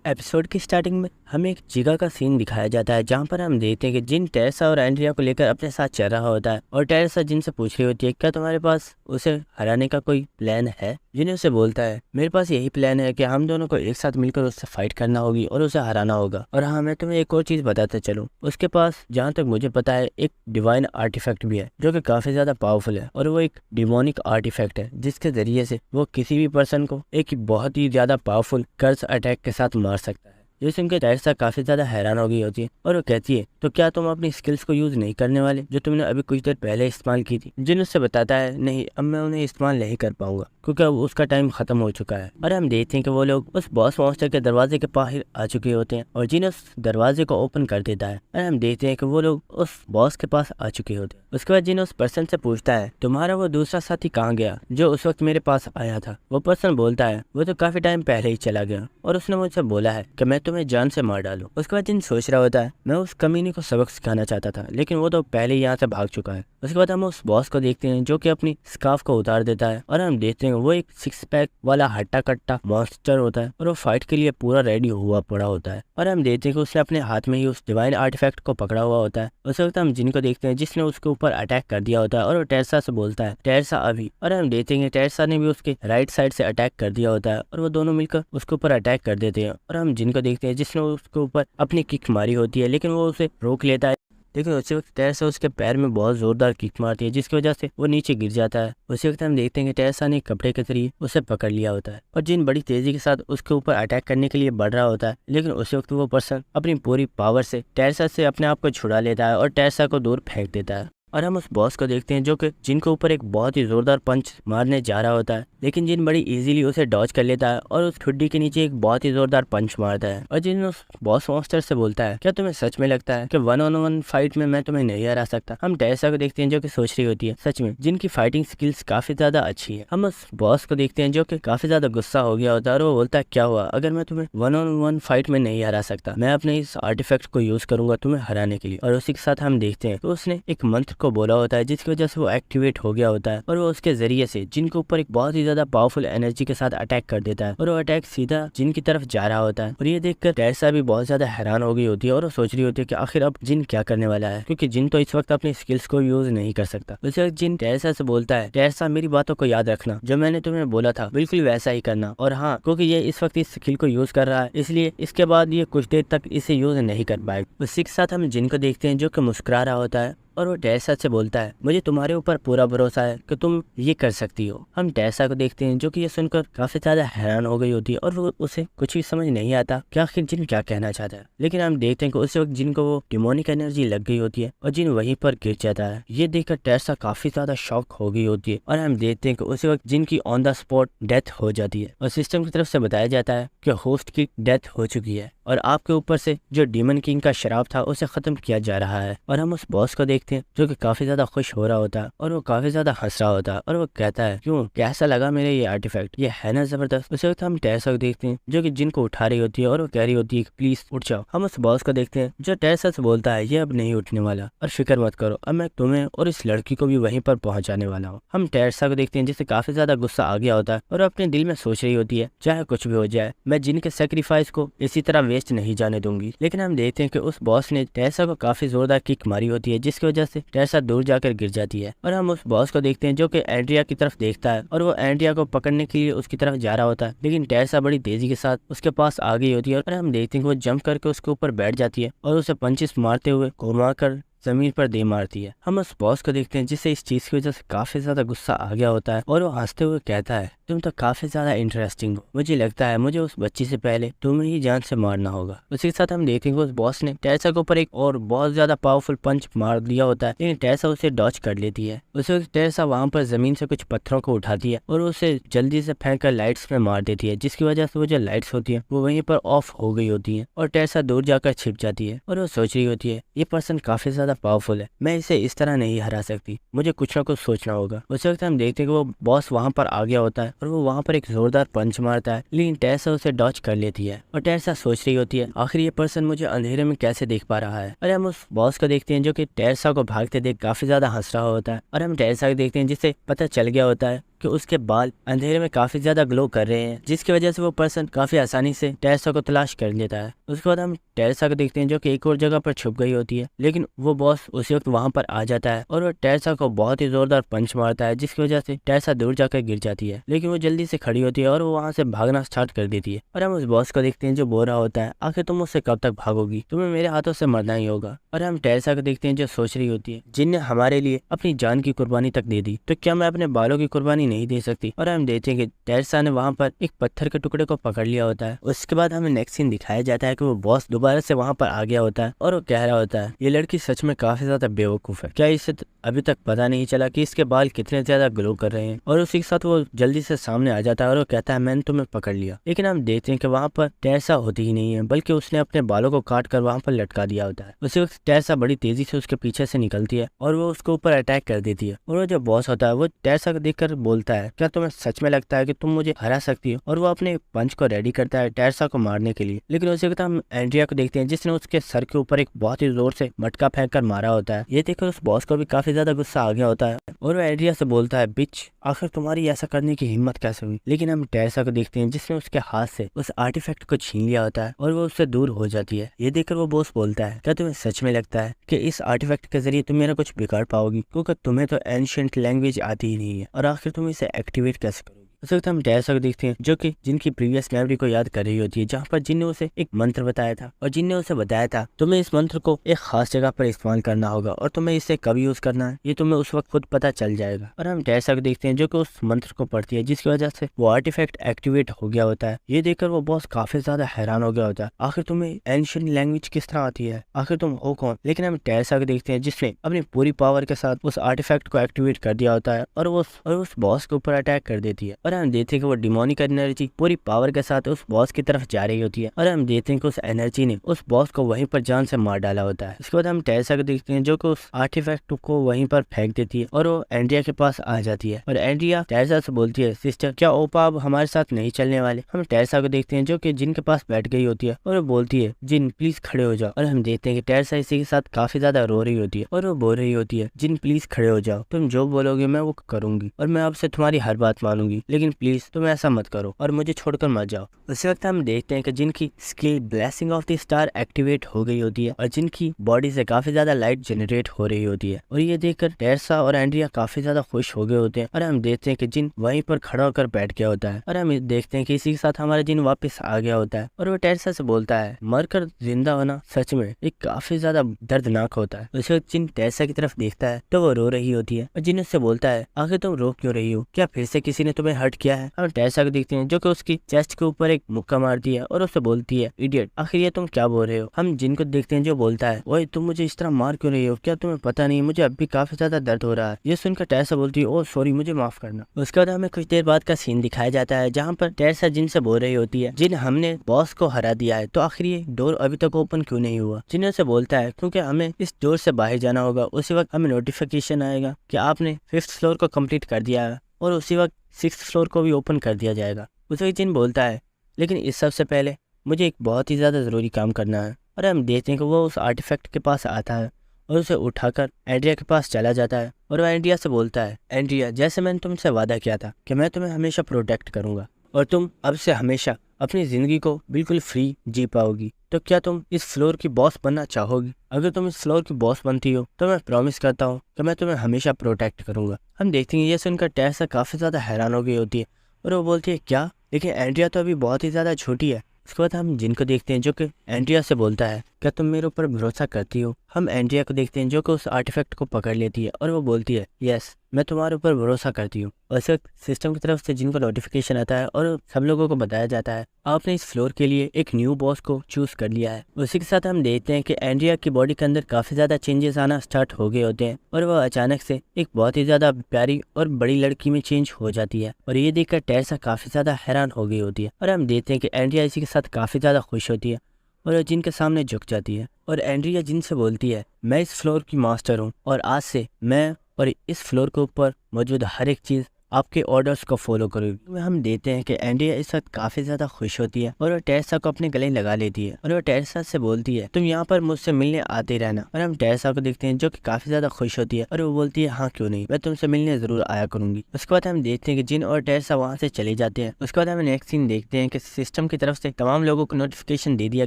Episode की starting में हमें एक जगह का सीन दिखाया जाता है जहाँ पर हम देखते हैं कि जिन टेरेसा और एंड्रिया को लेकर अपने साथ चल रहा होता है और टेरेसा जिन से पूछ रही होती है क्या तुम्हारे पास उसे हराने का कोई प्लान है। जिन्हें उसे बोलता है मेरे पास यही प्लान है कि हम दोनों को एक साथ मिलकर उससे फाइट करना होगी और उसे हराना होगा। और हाँ, मैं तुम्हें एक और चीज बताते चलूं, उसके पास जहाँ तक मुझे पता है एक डिवाइन आर्टिफैक्ट भी है जो कि काफी ज्यादा पावरफुल है और वो एक डिमोनिक आर्टिफैक्ट है जिसके जरिए से वो किसी भी पर्सन को एक बहुत ही ज्यादा पावरफुल कर्स अटैक के साथ मार सकता है। ये सुनकर टेरेसा काफी ज्यादा हैरान हो गई होती है और वो कहती है तो क्या तुम अपनी स्किल्स को यूज नहीं करने वाले जो तुमने अभी कुछ देर पहले इस्तेमाल की थी। जिन उससे बताता है नहीं, अब मैं उन्हें इस्तेमाल नहीं कर पाऊंगा क्योंकि अब उसका टाइम खत्म हो चुका है। और हम देखते हैं कि वो लोग उस बॉस मॉन्स्टर के दरवाजे के बाहर आ चुके होते हैं और जिन उस दरवाजे को ओपन कर देता है और हम देखते हैं कि वो लोग उस बॉस के पास आ चुके होते हैं। उसके बाद जिन उस पर्सन से पूछता है तुम्हारा वो दूसरा साथी कहाँ गया जो उस वक्त मेरे पास आया था। वो पर्सन बोलता है वो तो काफी टाइम पहले ही चला गया और उसने मुझसे बोला है कि मैं तुम्हें जान से मार डालूं। उसके बाद जिन सोच रहा होता है मैं उस कमीने को सबक सिखाना चाहता था लेकिन वो तो पहले ही यहाँ से भाग चुका है। उसके बाद हम उस बॉस को देखते हैं जो कि अपनी स्कार्फ को उतार देता है और हम देखते हैं वो एक 6 पैक वाला हट्टा कट्टा मॉन्स्टर होता है और वो फाइट के लिए पूरा रेडी हुआ पड़ा होता है। और हम देखते हैं कि उसने अपने हाथ में ही उस डिवाइन आर्टिफैक्ट को पकड़ा हुआ होता है। उस वक्त हम जिनको देखते हैं जिसने उसके ऊपर अटैक कर दिया होता है और वो टेरेसा से बोलता है टेरेसा अभी। और हम देखते हैं टेरेसा ने भी उसके राइट साइड से अटैक कर दिया होता है और वो दोनों मिलकर उसके ऊपर अटैक कर देते हैं। और हम जिनको देखते हैं जिसने उसके ऊपर अपनी किक मारी होती है लेकिन वो उसे रोक लेता है। लेकिन उसी वक्त टेरेसा उसके पैर में बहुत जोरदार किक मारती है जिसकी वजह से वो नीचे गिर जाता है। उसी वक्त हम देखते हैं कि टेरेसा ने कपड़े के जरिए उसे पकड़ लिया होता है और जिन बड़ी तेजी के साथ उसके ऊपर अटैक करने के लिए बढ़ रहा होता है। लेकिन उसी वक्त वो पर्सन अपनी पूरी पावर से टेरेसा से अपने आप को छुड़ा लेता है और टेरेसा को दूर फेंक देता है। और हम उस बॉस को देखते हैं जो कि जिनके ऊपर एक बहुत ही जोरदार पंच मारने जा रहा होता है लेकिन जिन बड़ी इजीली उसे डॉज कर लेता है और उस ठुड्डी के नीचे एक बहुत ही जोरदार पंच मारता है। और जिन उस बॉस मॉन्स्टर से बोलता है क्या तुम्हें सच में लगता है कि 1-on-1 फाइट में मैं तुम्हें नहीं हरा सकता। हम टेरेसा को देखते हैं जो कि सोच रही होती है सच में जिनकी फाइटिंग स्किल्स काफी ज्यादा अच्छी है। हम उस बॉस को देखते हैं जो कि काफी ज्यादा गुस्सा हो गया होता है और वो बोलता है क्या हुआ अगर मैं तुम्हें 1-on-1 फाइट में नहीं हरा सकता, मैं अपने इस आर्टिफैक्ट को यूज करूंगा तुम्हें हराने के लिए। और उसी के साथ हम देखते हैं तो उसने एक मंत्र को बोला होता है जिसकी वजह से वो एक्टिवेट हो गया होता है और वो उसके जरिए से जिनको ऊपर एक बहुत ही ज्यादा पावरफुल एनर्जी के साथ अटैक कर देता है और वो अटैक सीधा जिन की तरफ जा रहा होता है। और ये देखकर टेरेसा भी बहुत ज्यादा हैरान हो गई होती है और वो सोच रही होती है कि आखिर अब जिन क्या करने वाला है क्योंकि जिन तो इस वक्त अपनी स्किल्स को यूज नहीं कर सकता। उस वक्त जिन टेरेसा से बोलता है टेरेसा मेरी बातों को याद रखना, जो मैंने तुम्हें बोला था बिल्कुल वैसा ही करना। और हाँ, क्योंकि ये इस वक्त इस स्किल को यूज कर रहा है इसलिए इसके बाद ये कुछ देर तक इसे यूज नहीं कर पाएगा। उसी के साथ हम जिन को देखते हैं जो कि मुस्कुरा रहा होता है और वो टेरेसा से बोलता है मुझे तुम्हारे ऊपर पूरा भरोसा है कि तुम ये कर सकती हो। हम टेरेसा को देखते हैं जो कि ये सुनकर काफी ज्यादा हैरान हो गई होती है और वो उसे कुछ भी समझ नहीं आता कि आखिर जिन क्या कहना चाहता है। लेकिन हम देखते हैं कि उस वक्त जिन को वो डिमोनिक एनर्जी लग गई होती है और जिन वहीं पर गिर जाता है। ये देखकर टेरेसा काफी ज्यादा शॉक हो गई होती है और हम देखते हैं कि उसी वक्त जिनकी ऑन द स्पॉट डेथ हो जाती है और सिस्टम की तरफ से बताया जाता है कि होस्ट की डेथ हो चुकी है और आपके ऊपर से जो डीमन किंग का शराब था उसे खत्म किया जा रहा है। और हम उस बॉस को देखते हैं जो कि काफी ज्यादा खुश हो रहा होता है और वो काफी ज्यादा हंस रहा होता है और वो कहता है क्यों, कैसा लगा मेरे ये आर्टिफैक्ट, ये है ना जबरदस्त। उसी वक्त हम टेरेसा को देखते हैं जो कि जिनको उठा रही होती है और वो कह रही होती है प्लीज उठ जाओ। हम उस बॉस को देखते हैं जो टेरेसा से बोलता है ये अब नहीं उठने वाला और फिक्र मत करो, अब मैं तुम्हें और इस लड़की को भी वहीं पर पहुंचाने वाला हूँ। हम टेरेसा को देखते हैं जिससे काफी ज्यादा गुस्सा आ गया होता है और अपने दिल में सोच रही होती है चाहे कुछ भी हो जाए मैं जिनके सेक्रीफाइस को इसी तरह वेस्ट नहीं जाने दूंगी। लेकिन हम देखते हैं कि उस बॉस ने टेरेसा को काफी जोरदार किक मारी होती है जिसकी वजह से टेरेसा दूर जाकर गिर जाती है। और हम उस बॉस को देखते हैं जो कि एंड्रिया की तरफ देखता है और वो एंड्रिया को पकड़ने के लिए उसकी तरफ जा रहा होता है लेकिन टेरेसा बड़ी तेजी के साथ उसके पास आ गई होती है और हम देखते हैं कि वो जंप करके उसके ऊपर बैठ जाती है और उसे पंचेस मारते हुए घुमा कर जमीन पर दे मारती है। हम उस बॉस को देखते हैं जिससे इस चीज की वजह से काफी ज्यादा गुस्सा आ गया होता है और वो हंसते हुए कहता है तुम तो काफी ज्यादा इंटरेस्टिंग हो, मुझे लगता है मुझे उस बच्ची से पहले तुम्हें ही जान से मारना होगा। उसी के साथ हम देखेंगे उस बॉस ने टेरेसा के ऊपर एक और बहुत ज्यादा पावरफुल पंच मार दिया होता है लेकिन टेरेसा उसे डॉच कर लेती है। उसी वक्त टेरेसा वहां पर जमीन से कुछ पत्थरों को उठाती है और उसे जल्दी से फेंक कर लाइट्स में मार देती है जिसकी वजह से वो जो लाइट्स होती है वो वहीं पर ऑफ हो गई होती है और टेरेसा दूर जाकर छिप जाती है और वो सोच रही होती है ये पर्सन काफी ज्यादा पावरफुल है, मैं इसे इस तरह नहीं हरा सकती, मुझे कुछ ना कुछ सोचना होगा। उस वक्त हम देखते हैं कि वो बॉस वहां पर आ गया होता है और वो वहां पर एक जोरदार पंच मारता है लेकिन टेरेसा उसे डॉच कर लेती है और टेरेसा सोच रही होती है आखिर ये पर्सन मुझे अंधेरे में कैसे देख पा रहा है। और हम उस बॉस को देखते हैं जो कि टेरेसा को भागते देख काफी ज्यादा हंस रहा होता है और हम टेरेसा को देखते हैं जिससे पता चल गया होता है कि उसके बाल अंधेरे में काफी ज्यादा ग्लो कर रहे हैं, जिसकी वजह से वो पर्सन काफी आसानी से टेरेसा को तलाश कर लेता है। उसके बाद हम टेरेसा को देखते हैं जो कि एक और जगह पर छुप गई होती है, लेकिन वो बॉस उसी वक्त वहां पर आ जाता है और वो टेरेसा को बहुत ही जोरदार पंच मारता है, जिसकी वजह से टेरेसा दूर जाकर गिर जाती है। लेकिन वो जल्दी से खड़ी होती है और वो वहां से भागना स्टार्ट कर देती है। और हम उस बॉस को देखते हैं जो बोल रहा होता है, आखिर तुम मुझसे कब तक भागोगी, तुम्हें मेरे हाथों से मरना ही होगा। और हम टेरेसा को देखते हैं जो सोच रही होती है, जिन ने हमारे लिए अपनी जान की कुर्बानी तक दे दी, तो क्या मैं अपने बालों की कुर्बानी नहीं दे सकती। और हम देखते हैं कि टेरेसा ने वहां पर एक पत्थर के टुकड़े को पकड़ लिया होता है। उसके बाद हमें नेक्स्ट सीन दिखाया जाता है कि वो बॉस दोबारा से वहां पर आ गया होता है और वो कह रहा होता है, ये लड़की सच में काफी ज्यादा बेवकूफ है, क्या इसे अभी तक पता नहीं चला कि इसके बाल कितने ज्यादा ग्लो कर रहे हैं। और उसी के साथ वो जल्दी से सामने आ जाता है और वो कहता है, मैंने तुम्हें पकड़ लिया। लेकिन हम देखते हैं कि वहां पर टेरेसा होती ही नहीं है, बल्कि उसने अपने बालों को काट कर वहां पर लटका दिया होता है। उसी वक्त टेरेसा बड़ी तेजी से उसके पीछे से निकलती है और वो उसके ऊपर अटैक कर देती है। और वो जो बॉस होता है वो टेरेसा को देखकर बोलता है, क्या तुम्हें सच में लगता है कि तुम मुझे हरा सकती हो। और वो अपने पंच को रेडी करता है टेरेसा को मारने के लिए। लेकिन उसी वक्त हम एंड्रिया को देखते हैं जिसने उसके सर के ऊपर एक बहुत ही जोर से मटका फेंक कर मारा होता है। ये देखकर उस बॉस को भी काफी ज्यादा गुस्सा आ गया होता है और वो एंड्रिया से बोलता है, बिच, आखिर तुम्हारी ऐसा करने की हिम्मत कैसे हुई। लेकिन हम टेरेसा को देखते हैं जिसने उसके हाथ से उस आर्टिफैक्ट को छीन लिया होता है और वो उससे दूर हो जाती है। ये देखकर वो बॉस बोलता है, क्या तुम्हें सच में लगता है कि इस आर्टिफैक्ट के जरिए तुम मेरा कुछ बिगाड़ पाओगी, क्योंकि तुम्हें तो एंशिएंट लैंग्वेज आती ही नहीं है, और आखिर तुम इसे एक्टिवेट कैसे करोगी। उस वक्त हम टेरेसा को देखते हैं जो कि जिनकी प्रीवियस मेमोरी को याद कर रही होती है, जहाँ पर जिन ने उसे एक मंत्र बताया था और जिन ने उसे बताया था तुम्हें इस मंत्र को एक खास जगह पर इस्तेमाल करना होगा और तुम्हें इसे कब यूज करना है ये तुम्हें उस वक्त खुद पता चल जाएगा। और हम टेरेसा को देखते हैं जो कि उस मंत्र को पढ़ती है, जिसकी वजह से वो आर्टिफैक्ट एक्टिवेट हो गया होता है। ये देखकर वो बॉस काफी ज्यादा हैरान हो गया होता है, आखिर तुम्हें एंशिएंट लैंग्वेज किस तरह आती है, आखिर तुम हो कौन। लेकिन हम टेरेसा को देखते हैं जिसने अपनी पूरी पावर के साथ उस आर्टिफैक्ट को एक्टिवेट कर दिया होता है और उस बॉस के ऊपर अटैक कर देती है। और हम देखते हैं कि वो डिमोनिक एनर्जी पूरी पावर के साथ उस बॉस की तरफ जा रही होती है और हम देखते हैं कि उस एनर्जी ने उस बॉस को वहीं पर जान से मार डाला होता है। इसके बाद हम टेरेसा को देखते हैं जो कि उस आर्टिफैक्ट को वहीं पर फेंक देती है और वो एंड्रिया के पास आ जाती है। और एंड्रिया टेरेसा से बोलती है, सिस्टर, क्या ओपा अब हमारे साथ नहीं चलने वाले। हम टेरेसा को देखते हैं जो कि जिन के पास बैठ गई होती है और वो बोलती है, जिन प्लीज खड़े हो जाओ। और हम देखते हैं कि टेरेसा इसी के साथ काफी ज्यादा रो रही होती है और वो बोल रही होती है, जिन प्लीज खड़े हो जाओ, तुम जो बोलोगे मैं वो करूंगी और मैं आपसे तुम्हारी हर बात मानूंगी, लेकिन प्लीज तुम ऐसा मत करो और मुझे छोड़कर मत जाओ। उसी वक्त हम देखते हैं कि जिनकी skill blessing of the star activate हो गई होती है और जिनकी बॉडी से काफी ज्यादा लाइट जनरेट हो रही होती है। और ये देखकर टेरेसा और एंड्रिया काफी ज्यादा खुश हो गए होते हैं और हम देखते हैं कि जिन वहीं पर खड़ा होकर बैठ गया होता है। और हम देखते हैं कि इसी के साथ हमारा जिन वापस आ गया होता है और वो टेरेसा से बोलता है, मरकर जिंदा होना सच में एक काफी ज्यादा दर्दनाक होता है। उसी वक्त जिन टेरेसा की तरफ देखता है तो वो रो रही होती है और जिन उससे बोलता है, आखिर तुम रो क्यों रही हो, क्या फिर से किसी ने तुम्हें हर्ट किया है। हम टेरेसा को देखते हैं जो कि उसकी चेस्ट के ऊपर एक मुक्का मारती है और उससे बोलती है, इडियट, आखिर ये तुम क्या बोल रहे हो। हम जिनको देखते हैं जो बोलता है, ओए तुम मुझे इस तरह मार क्यों रही हो, क्या तुम्हें पता नहीं मुझे अब भी काफी ज्यादा दर्द हो रहा है। ये सुनकर टेरेसा बोलती है, ओ सॉरी, मुझे माफ करना। उसके बाद हमें कुछ देर बाद का सीन दिखाया जाता है जहाँ पर टेरेसा जिन से बोल रही होती है, जिन हमने बॉस को हरा दिया है तो आखिर ये डोर अभी तक ओपन क्यों नहीं हुआ। जिन से बोलता है, क्योंकि हमें इस डोर से बाहर जाना होगा। उसी वक्त हमें नोटिफिकेशन आएगा कि आपने 5th फ्लोर को कंप्लीट कर दिया है और उसी वक्त 6th फ्लोर को भी ओपन कर दिया जाएगा। उसी वक्त जिन बोलता है, लेकिन इस सबसे पहले मुझे एक बहुत ही ज़्यादा ज़रूरी काम करना है। और हम देखते हैं कि वो उस आर्टिफैक्ट के पास आता है और उसे उठाकर एंड्रिया के पास चला जाता है और वो एंड्रिया से बोलता है, एंड्रिया, जैसे मैंने तुमसे वादा किया था कि मैं तुम्हें हमेशा प्रोटेक्ट करूंगा और तुम अब से हमेशा अपनी ज़िंदगी को बिल्कुल फ्री जी पाओगी, तो क्या तुम इस फ्लोर की बॉस बनना चाहोगी। अगर तुम इस फ्लोर की बॉस बनती हो तो मैं प्रॉमिस करता हूँ कि मैं तुम्हें हमेशा प्रोटेक्ट करूंगा। हम देखते हैं ये सुनकर टेरेसा काफ़ी ज़्यादा हैरान हो गई होती है और वो बोलती है, क्या, लेकिन एंड्रिया तो अभी बहुत ही ज़्यादा छोटी है। उसके बाद हम जिनको देखते हैं जो कि एंड्रिया से बोलता है, क्या तुम मेरे ऊपर भरोसा करती हो। हम एंड्रिया को देखते हैं जो कि उस आर्टिफैक्ट को पकड़ लेती है और वो बोलती है, यस, मैं तुम्हारे ऊपर भरोसा करती हूँ। और इस वक्त सिस्टम की तरफ से जिनको नोटिफिकेशन आता है और सब लोगों को बताया जाता है, आपने इस फ्लोर के लिए एक न्यू बॉस को चूज कर लिया है। उसी के साथ हम देखते हैं कि एंड्रिया की बॉडी के अंदर काफी ज्यादा चेंजेस आना स्टार्ट हो गए होते हैं और वह अचानक से एक बहुत ही ज्यादा प्यारी और बड़ी लड़की में चेंज हो जाती है। और ये देखकर टेरेसा काफी ज्यादा हैरान हो गई होती है और हम देखते हैं कि एंड्रिया इसी के साथ काफी ज्यादा खुश होती है और जिन के सामने झुक जाती है। और एंड्रिया जिन से बोलती है, मैं इस फ्लोर की मास्टर हूँ और आज से मैं और इस फ्लोर के ऊपर मौजूद हर एक चीज़ आपके ऑर्डर्स को फॉलो करूंगी। हम देखते हैं कि एंड्रिया इस वक्त काफी ज्यादा खुश होती है और वो टेरेसा को अपने गले लगा लेती है और वो टेरेसा से बोलती है तुम यहाँ पर मुझसे मिलने आते रहना। और हम टेरेसा को देखते हैं जो कि काफी ज्यादा खुश होती है और वो बोलती है हाँ क्यों नहीं, मैं तुमसे मिलने जरूर आया करूंगी। उसके बाद हम देखते हैं कि जिन और टेरेसा वहाँ से चले जाते हैं। उसके बाद हम नेक्स्ट सीन देखते हैं कि सिस्टम की तरफ से तमाम लोगों को नोटिफिकेशन दे दिया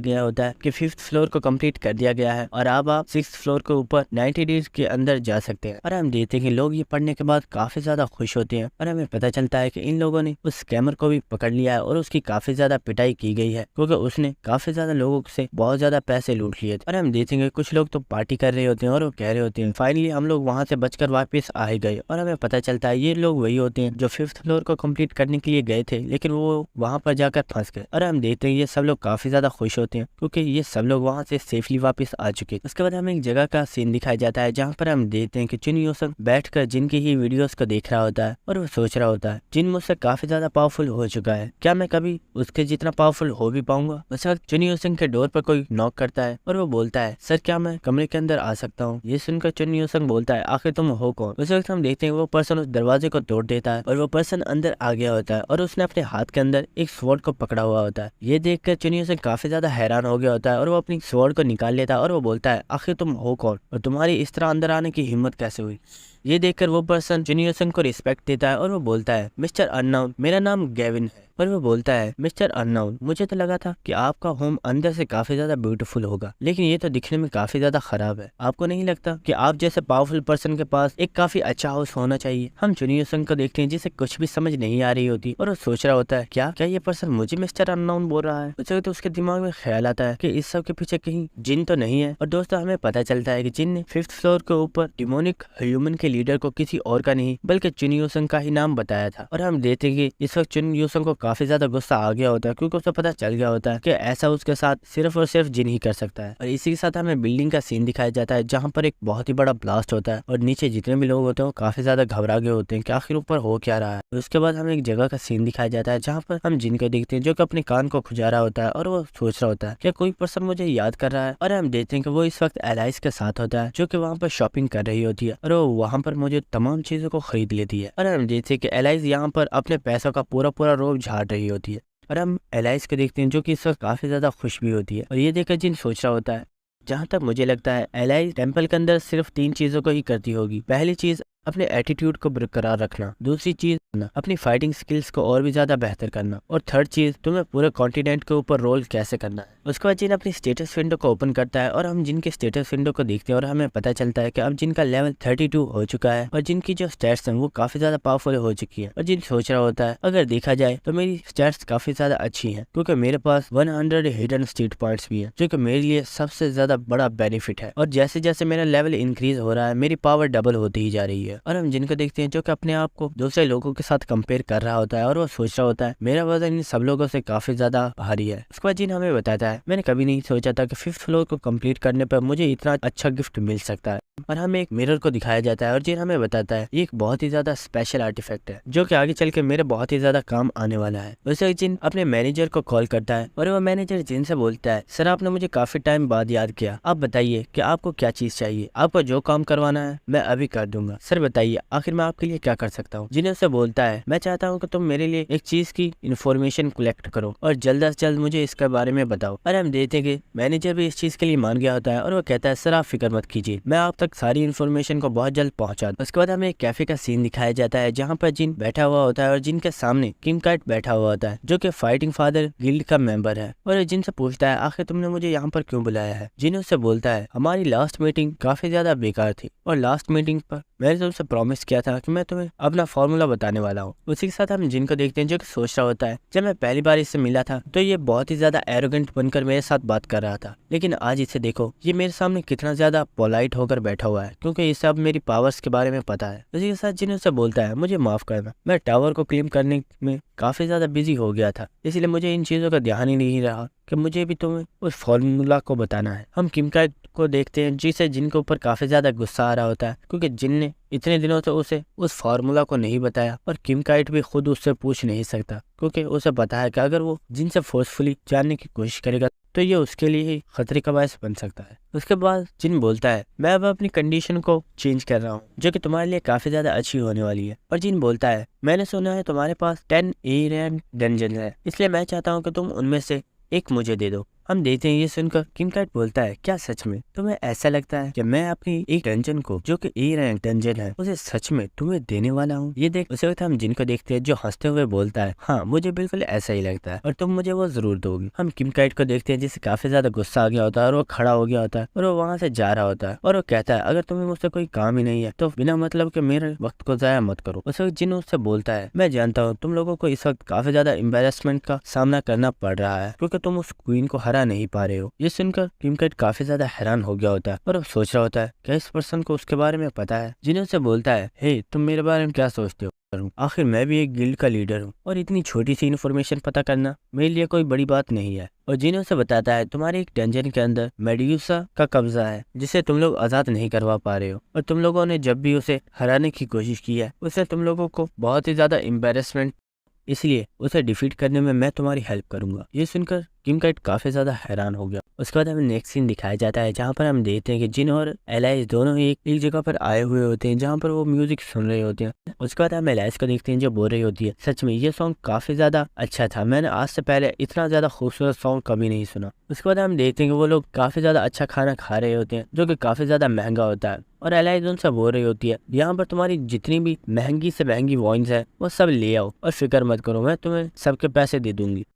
गया होता है कि 5th फ्लोर को कंप्लीट कर दिया गया है और अब आप 6th फ्लोर के ऊपर 90 डेज के अंदर जा सकते हैं। और हम देखते हैं कि लोग ये पढ़ने के बाद काफी ज्यादा खुश होते हैं और हमें पता चलता है कि इन लोगों ने उस स्कैमर को भी पकड़ लिया है और उसकी काफी ज्यादा पिटाई की गई है क्योंकि उसने काफी ज्यादा लोगों से बहुत ज्यादा पैसे लूट लिए थे। और हम देखेंगे कुछ लोग तो पार्टी कर रहे होते हैं और वो कह रहे होते हैं फाइनली हम लोग वहाँ से बचकर वापस आ ही गए। और हमें पता चलता है ये लोग वही होते हैं जो 5th फ्लोर को कंप्लीट करने के लिए गए थे लेकिन वो वहाँ पर जाकर फंस गए। और हम देखते हैं ये सब लोग काफी ज्यादा खुश होते हैं क्योंकि ये सब लोग वहाँ से सेफली वापस आ चुके। उसके बाद हमें एक जगह का सीन दिखाया जाता है जहाँ पर हम देखते हैं कि चुन यूसुफ बैठकर जिनकी ही वीडियोस को देख रहा होता है और वो सोच रहा होता है जिन मुझसे काफी ज्यादा पावरफुल हो चुका है, क्या मैं कभी उसके जितना पावरफुल हो भी पाऊंगा। उस वक्त चुन यूसुफ के डोर पर कोई नॉक करता है और वो बोलता है सर क्या मैं कमरे के अंदर आ सकता हूँ। ये सुनकर चुन यूसुफ बोलता है आखिर तुम हो कौन। उस वक्त हम देखते हैं वो पर्सन उस दरवाजे को तोड़ देता है और वो पर्सन अंदर आ गया होता है और उसने अपने हाथ के अंदर एक स्वॉर्ड को पकड़ा हुआ होता है। ये देखकर चुन यूसुफ काफी ज्यादा हैरान हो गया होता है और वो अपनी स्वॉर्ड को निकाल लेता है और वो बोलता है आखिर तुम हो कौन और तुम्हारी इस तरह अंदर आने की हिम्मत कैसे हुई। ये देखकर वो पर्सन चुन यूसुफ को रिस्पेक्ट देता है और वो बोलता है मिस्टर अननोन, मेरा नाम गेविन है। और वो बोलता है मिस्टर अननोन, मुझे तो लगा था कि आपका होम अंदर से काफी ज्यादा ब्यूटीफुल होगा लेकिन ये तो दिखने में काफी ज्यादा खराब है। आपको नहीं लगता कि आप जैसे पावरफुल पर्सन के पास एक काफी अच्छा हाउस होना चाहिए। हम चुन यूसुफ को देखते हैं जिसे कुछ भी समझ नहीं आ रही होती और वो सोच रहा होता है क्या ये पर्सन मुझे मिस्टर अननोन बोल रहा है। उसे तो उसके दिमाग में ख्याल आता है कि इस सब के पीछे कहीं जिन तो नहीं है। और दोस्तों हमें पता चलता है कि जिन ने 5th फ्लोर के ऊपर डिमोनिक ह्यूमन के लीडर को किसी और का नहीं बल्कि चुन यूसुफ का ही नाम बताया था। और हम देखते हैं कि इस वक्त चुन यूसुफ को काफी ज्यादा गुस्सा आ गया होता है क्योंकि उसे पता चल गया होता है कि ऐसा उसके साथ सिर्फ और सिर्फ जिन ही कर सकता है। और इसी के साथ हमें बिल्डिंग का सीन दिखाया जाता है जहाँ पर एक बहुत ही बड़ा ब्लास्ट होता है और नीचे जितने भी लोग होते हैं वो काफी ज्यादा घबरा गए होते हैं कि आखिर ऊपर हो क्या रहा है। उसके बाद हमें एक जगह का सीन दिखाया जाता है जहाँ पर हम जिन को देखते हैं जो कि अपने कान को खुजा रहा होता है और वो सोच रहा होता है क्या कोई पर्सन मुझे याद कर रहा है। और हम देखते हैं कि वो इस वक्त एलाइस के साथ होता है जो कि वहाँ पर शॉपिंग कर रही होती है और वो वहाँ पर मुझे तमाम चीजों को खरीद लेती है। और हम देखते हैं कि एलाइस यहाँ पर अपने पैसों का पूरा रोब झाड़ रही होती है। और हम एलाइस को देखते हैं जो कि इस वक्त काफी ज्यादा खुश भी होती है। और ये देखकर जिन सोच रहा होता है जहाँ तक मुझे लगता है एलाइस टेम्पल के अंदर सिर्फ 3 चीजों को ही करती होगी। पहली चीज अपने एटीट्यूड को बरकरार रखना, दूसरी चीज अपनी फाइटिंग स्किल्स को और भी ज्यादा बेहतर करना और थर्ड चीज तुम्हें पूरे कॉन्टिनेंट के ऊपर रोल कैसे करना है। उसके बाद जिन अपनी स्टेटस विंडो को ओपन करता है और हम जिनके स्टेटस विंडो को देखते हैं और हमें पता चलता है कि अब जिनका लेवल 32 हो चुका है और जिनकी जो स्टैट्स हैं वो काफी ज्यादा पावरफुल हो चुकी है। और जिन सोच रहा होता है अगर देखा जाए तो मेरी स्टैट्स काफी ज्यादा अच्छी है क्योंकि मेरे पास 100 हिडन स्टेट पॉइंट्स भी है जो कि मेरे लिए सबसे ज्यादा बड़ा बेनिफिट है। और जैसे जैसे मेरा लेवल इंक्रीज हो रहा है मेरी पावर डबल होती ही जा रही है। और हम जिनको देखते हैं जो कि अपने आप को दूसरे लोगों के साथ कंपेयर कर रहा होता है और वो सोच रहा होता है मेरा वजन इन सब लोगों से काफी ज्यादा भारी है। उसके बाद जिन हमें बताता है मैंने कभी नहीं सोचा था कि 5th फ्लोर को कंप्लीट करने पर मुझे इतना अच्छा गिफ्ट मिल सकता है। और हमें एक मिरर को दिखाया जाता है और जिन हमें बताता है ये एक बहुत ही ज्यादा स्पेशल आर्टिफैक्ट है जो कि आगे चल के मेरे बहुत ही ज्यादा काम आने वाला है। वैसे जिन अपने मैनेजर को कॉल करता है और वो मैनेजर जिन से बोलता है सर आपने मुझे काफी टाइम बाद याद किया, आप बताइए कि आपको क्या चीज चाहिए, आपको जो काम करवाना है मैं अभी कर दूंगा। सर बताइए आखिर मैं आपके लिए क्या कर सकता हूँ। जिन्हें से बोलता है मैं चाहता हूँ कि तुम मेरे लिए एक चीज की इन्फॉर्मेशन कलेक्ट करो और जल्द से जल्द मुझे इसके बारे में बताओ। और हम देखते हैं कि मैनेजर भी इस चीज के लिए मान गया होता है और वो कहता है सर आप फिक्र मत कीजिए, मैं आप तक सारी इन्फॉर्मेशन को बहुत जल्द पहुंचा दूं। उसके बाद हमें एक कैफे का सीन दिखाया जाता है जहाँ पर जिन बैठा हुआ होता है और जिनके सामने किम काइट बैठा हुआ होता है जो कि फाइटिंग फादर गिल्ड का मेंबर है। और जिन से पूछता है आखिर तुमने मुझे यहाँ पर क्यों बुलाया है। जिन उससे बोलता है हमारी लास्ट मीटिंग काफी ज्यादा बेकार थी और लास्ट मीटिंग पर मैंने तुमसे प्रॉमिस किया था कि मैं तुम्हें अपना फॉर्मूला बताने वाला हूँ। उसी के साथ हम जिनको देखते हैं जो कि सोच रहा होता है जब मैं पहली बार इससे मिला था तो ये बहुत ही ज्यादा एरोगेंट बनकर मेरे साथ बात कर रहा था, लेकिन आज इसे देखो ये मेरे सामने कितना ज्यादा पोलाइट होकर बैठा हुआ है क्योंकि इसे अब मेरी पावर्स के बारे में पता है। उसी के साथ जिन से बोलता है मुझे माफ करना, मैं टावर को क्लेम करने में काफी ज्यादा बिजी हो गया था इसलिए मुझे इन चीजों का ध्यान ही नहीं रहा। कि मुझे भी तुम्हें उस फॉर्मूला को बताना है। हम किम काइट को देखते हैं जिसे जिन के ऊपर काफी ज्यादा गुस्सा आ रहा होता है क्योंकि जिन ने इतने दिनों से उसे उस फार्मूला को नहीं बताया, और किम काइट भी खुद उससे पूछ नहीं सकता क्योंकि उसे पता है कि अगर वो जिन से फोर्सफुली जानने की कोशिश करेगा तो ये उसके लिए ही खतरे का बायस बन सकता है। उसके बाद जिन बोलता है मैं अब अपनी कंडीशन को चेंज कर रहा हूँ जो कि तुम्हारे लिए काफी ज्यादा अच्छी होने वाली है। और जिन बोलता है मैंने सुना है तुम्हारे पास 10 ए रैंक डंजन है, इसलिए मैं चाहता हूँ कि तुम उनमें से एक मुझे दे दो। हम देखते हैं ये सुनकर किम काइट बोलता है क्या सच में तुम्हें ऐसा लगता है कि मैं अपनी एक डंजन को जो कि ए रैंक डंजन है उसे सच में तुम्हें देने वाला हूँ? ये देख उसे वक्त हम जिनको देखते हैं जो हंसते हुए बोलता है हाँ मुझे बिल्कुल ऐसा ही लगता है और तुम मुझे वो जरूर दोगी। हम किम काइट को देखते हैं जिसे काफी ज्यादा गुस्सा आ गया होता है और वो खड़ा हो गया होता है और वो वहाँ से जा रहा होता है और वो कहता है अगर तुम्हें मुझसे कोई काम ही नहीं है तो बिना मतलब के मेरे वक्त को जाया मत करो। उस वक्त जिन उससे बोलता है मैं जानता हूँ तुम लोगों को इस वक्त काफी ज्यादा एम्बेरसमेंट का सामना करना पड़ रहा है क्योंकि तुम उस क्वीन को हरा नहीं पा रहे हो। ये सुनकर किम काइट काफी ज्यादा हैरान हो गया होता है और वो सोच रहा होता है क्या इस पर्सन को उसके बारे में पता है। जिन्हों से बोलता है हे तुम मेरे बारे में क्या सोचते हो, आखिर मैं भी एक गिल्ड का लीडर हूँ और इतनी छोटी सी इन्फॉर्मेशन पता करना मेरे लिए कोई बड़ी बात नहीं है। और जिन्हों से बताता है तुम्हारे एक डंजन के अंदर मेड्यूसा का कब्जा है जिसे तुम लोग आजाद नहीं करवा पा रहे हो और तुम लोगों ने जब भी उसे हराने की कोशिश की है उससे तुम लोगों को बहुत ही ज्यादा एम्बेरसमेंट, इसलिए उसे डिफीट करने में मैं तुम्हारी हेल्प करूंगा। ये सुनकर किम काइट काफी ज्यादा हैरान हो गया। उसके बाद हमें नेक्स्ट सीन दिखाया जाता है जहाँ पर हम देखते हैं कि जिन और एलाइस दोनों ही एक जगह पर आए हुए होते हैं जहाँ पर वो म्यूजिक सुन रहे होते हैं। उसके बाद हम एलाइस को देखते हैं जो बोल रही होती है सच में ये सॉन्ग काफी ज्यादा अच्छा था, मैंने आज से पहले इतना ज्यादा खूबसूरत सॉन्ग कभी नहीं सुना। उसके बाद हम देखते हैं कि वो लोग काफी ज्यादा अच्छा खाना खा रहे होते हैं जो कि काफी ज्यादा महंगा होता है और एलाइस उनसे बोल रही होती है यहाँ पर तुम्हारी जितनी भी महंगी से महंगी वाइन्स है वो सब ले आओ और फिक्र मत करो मैं तुम्हें सबके पैसे दे दूंगी।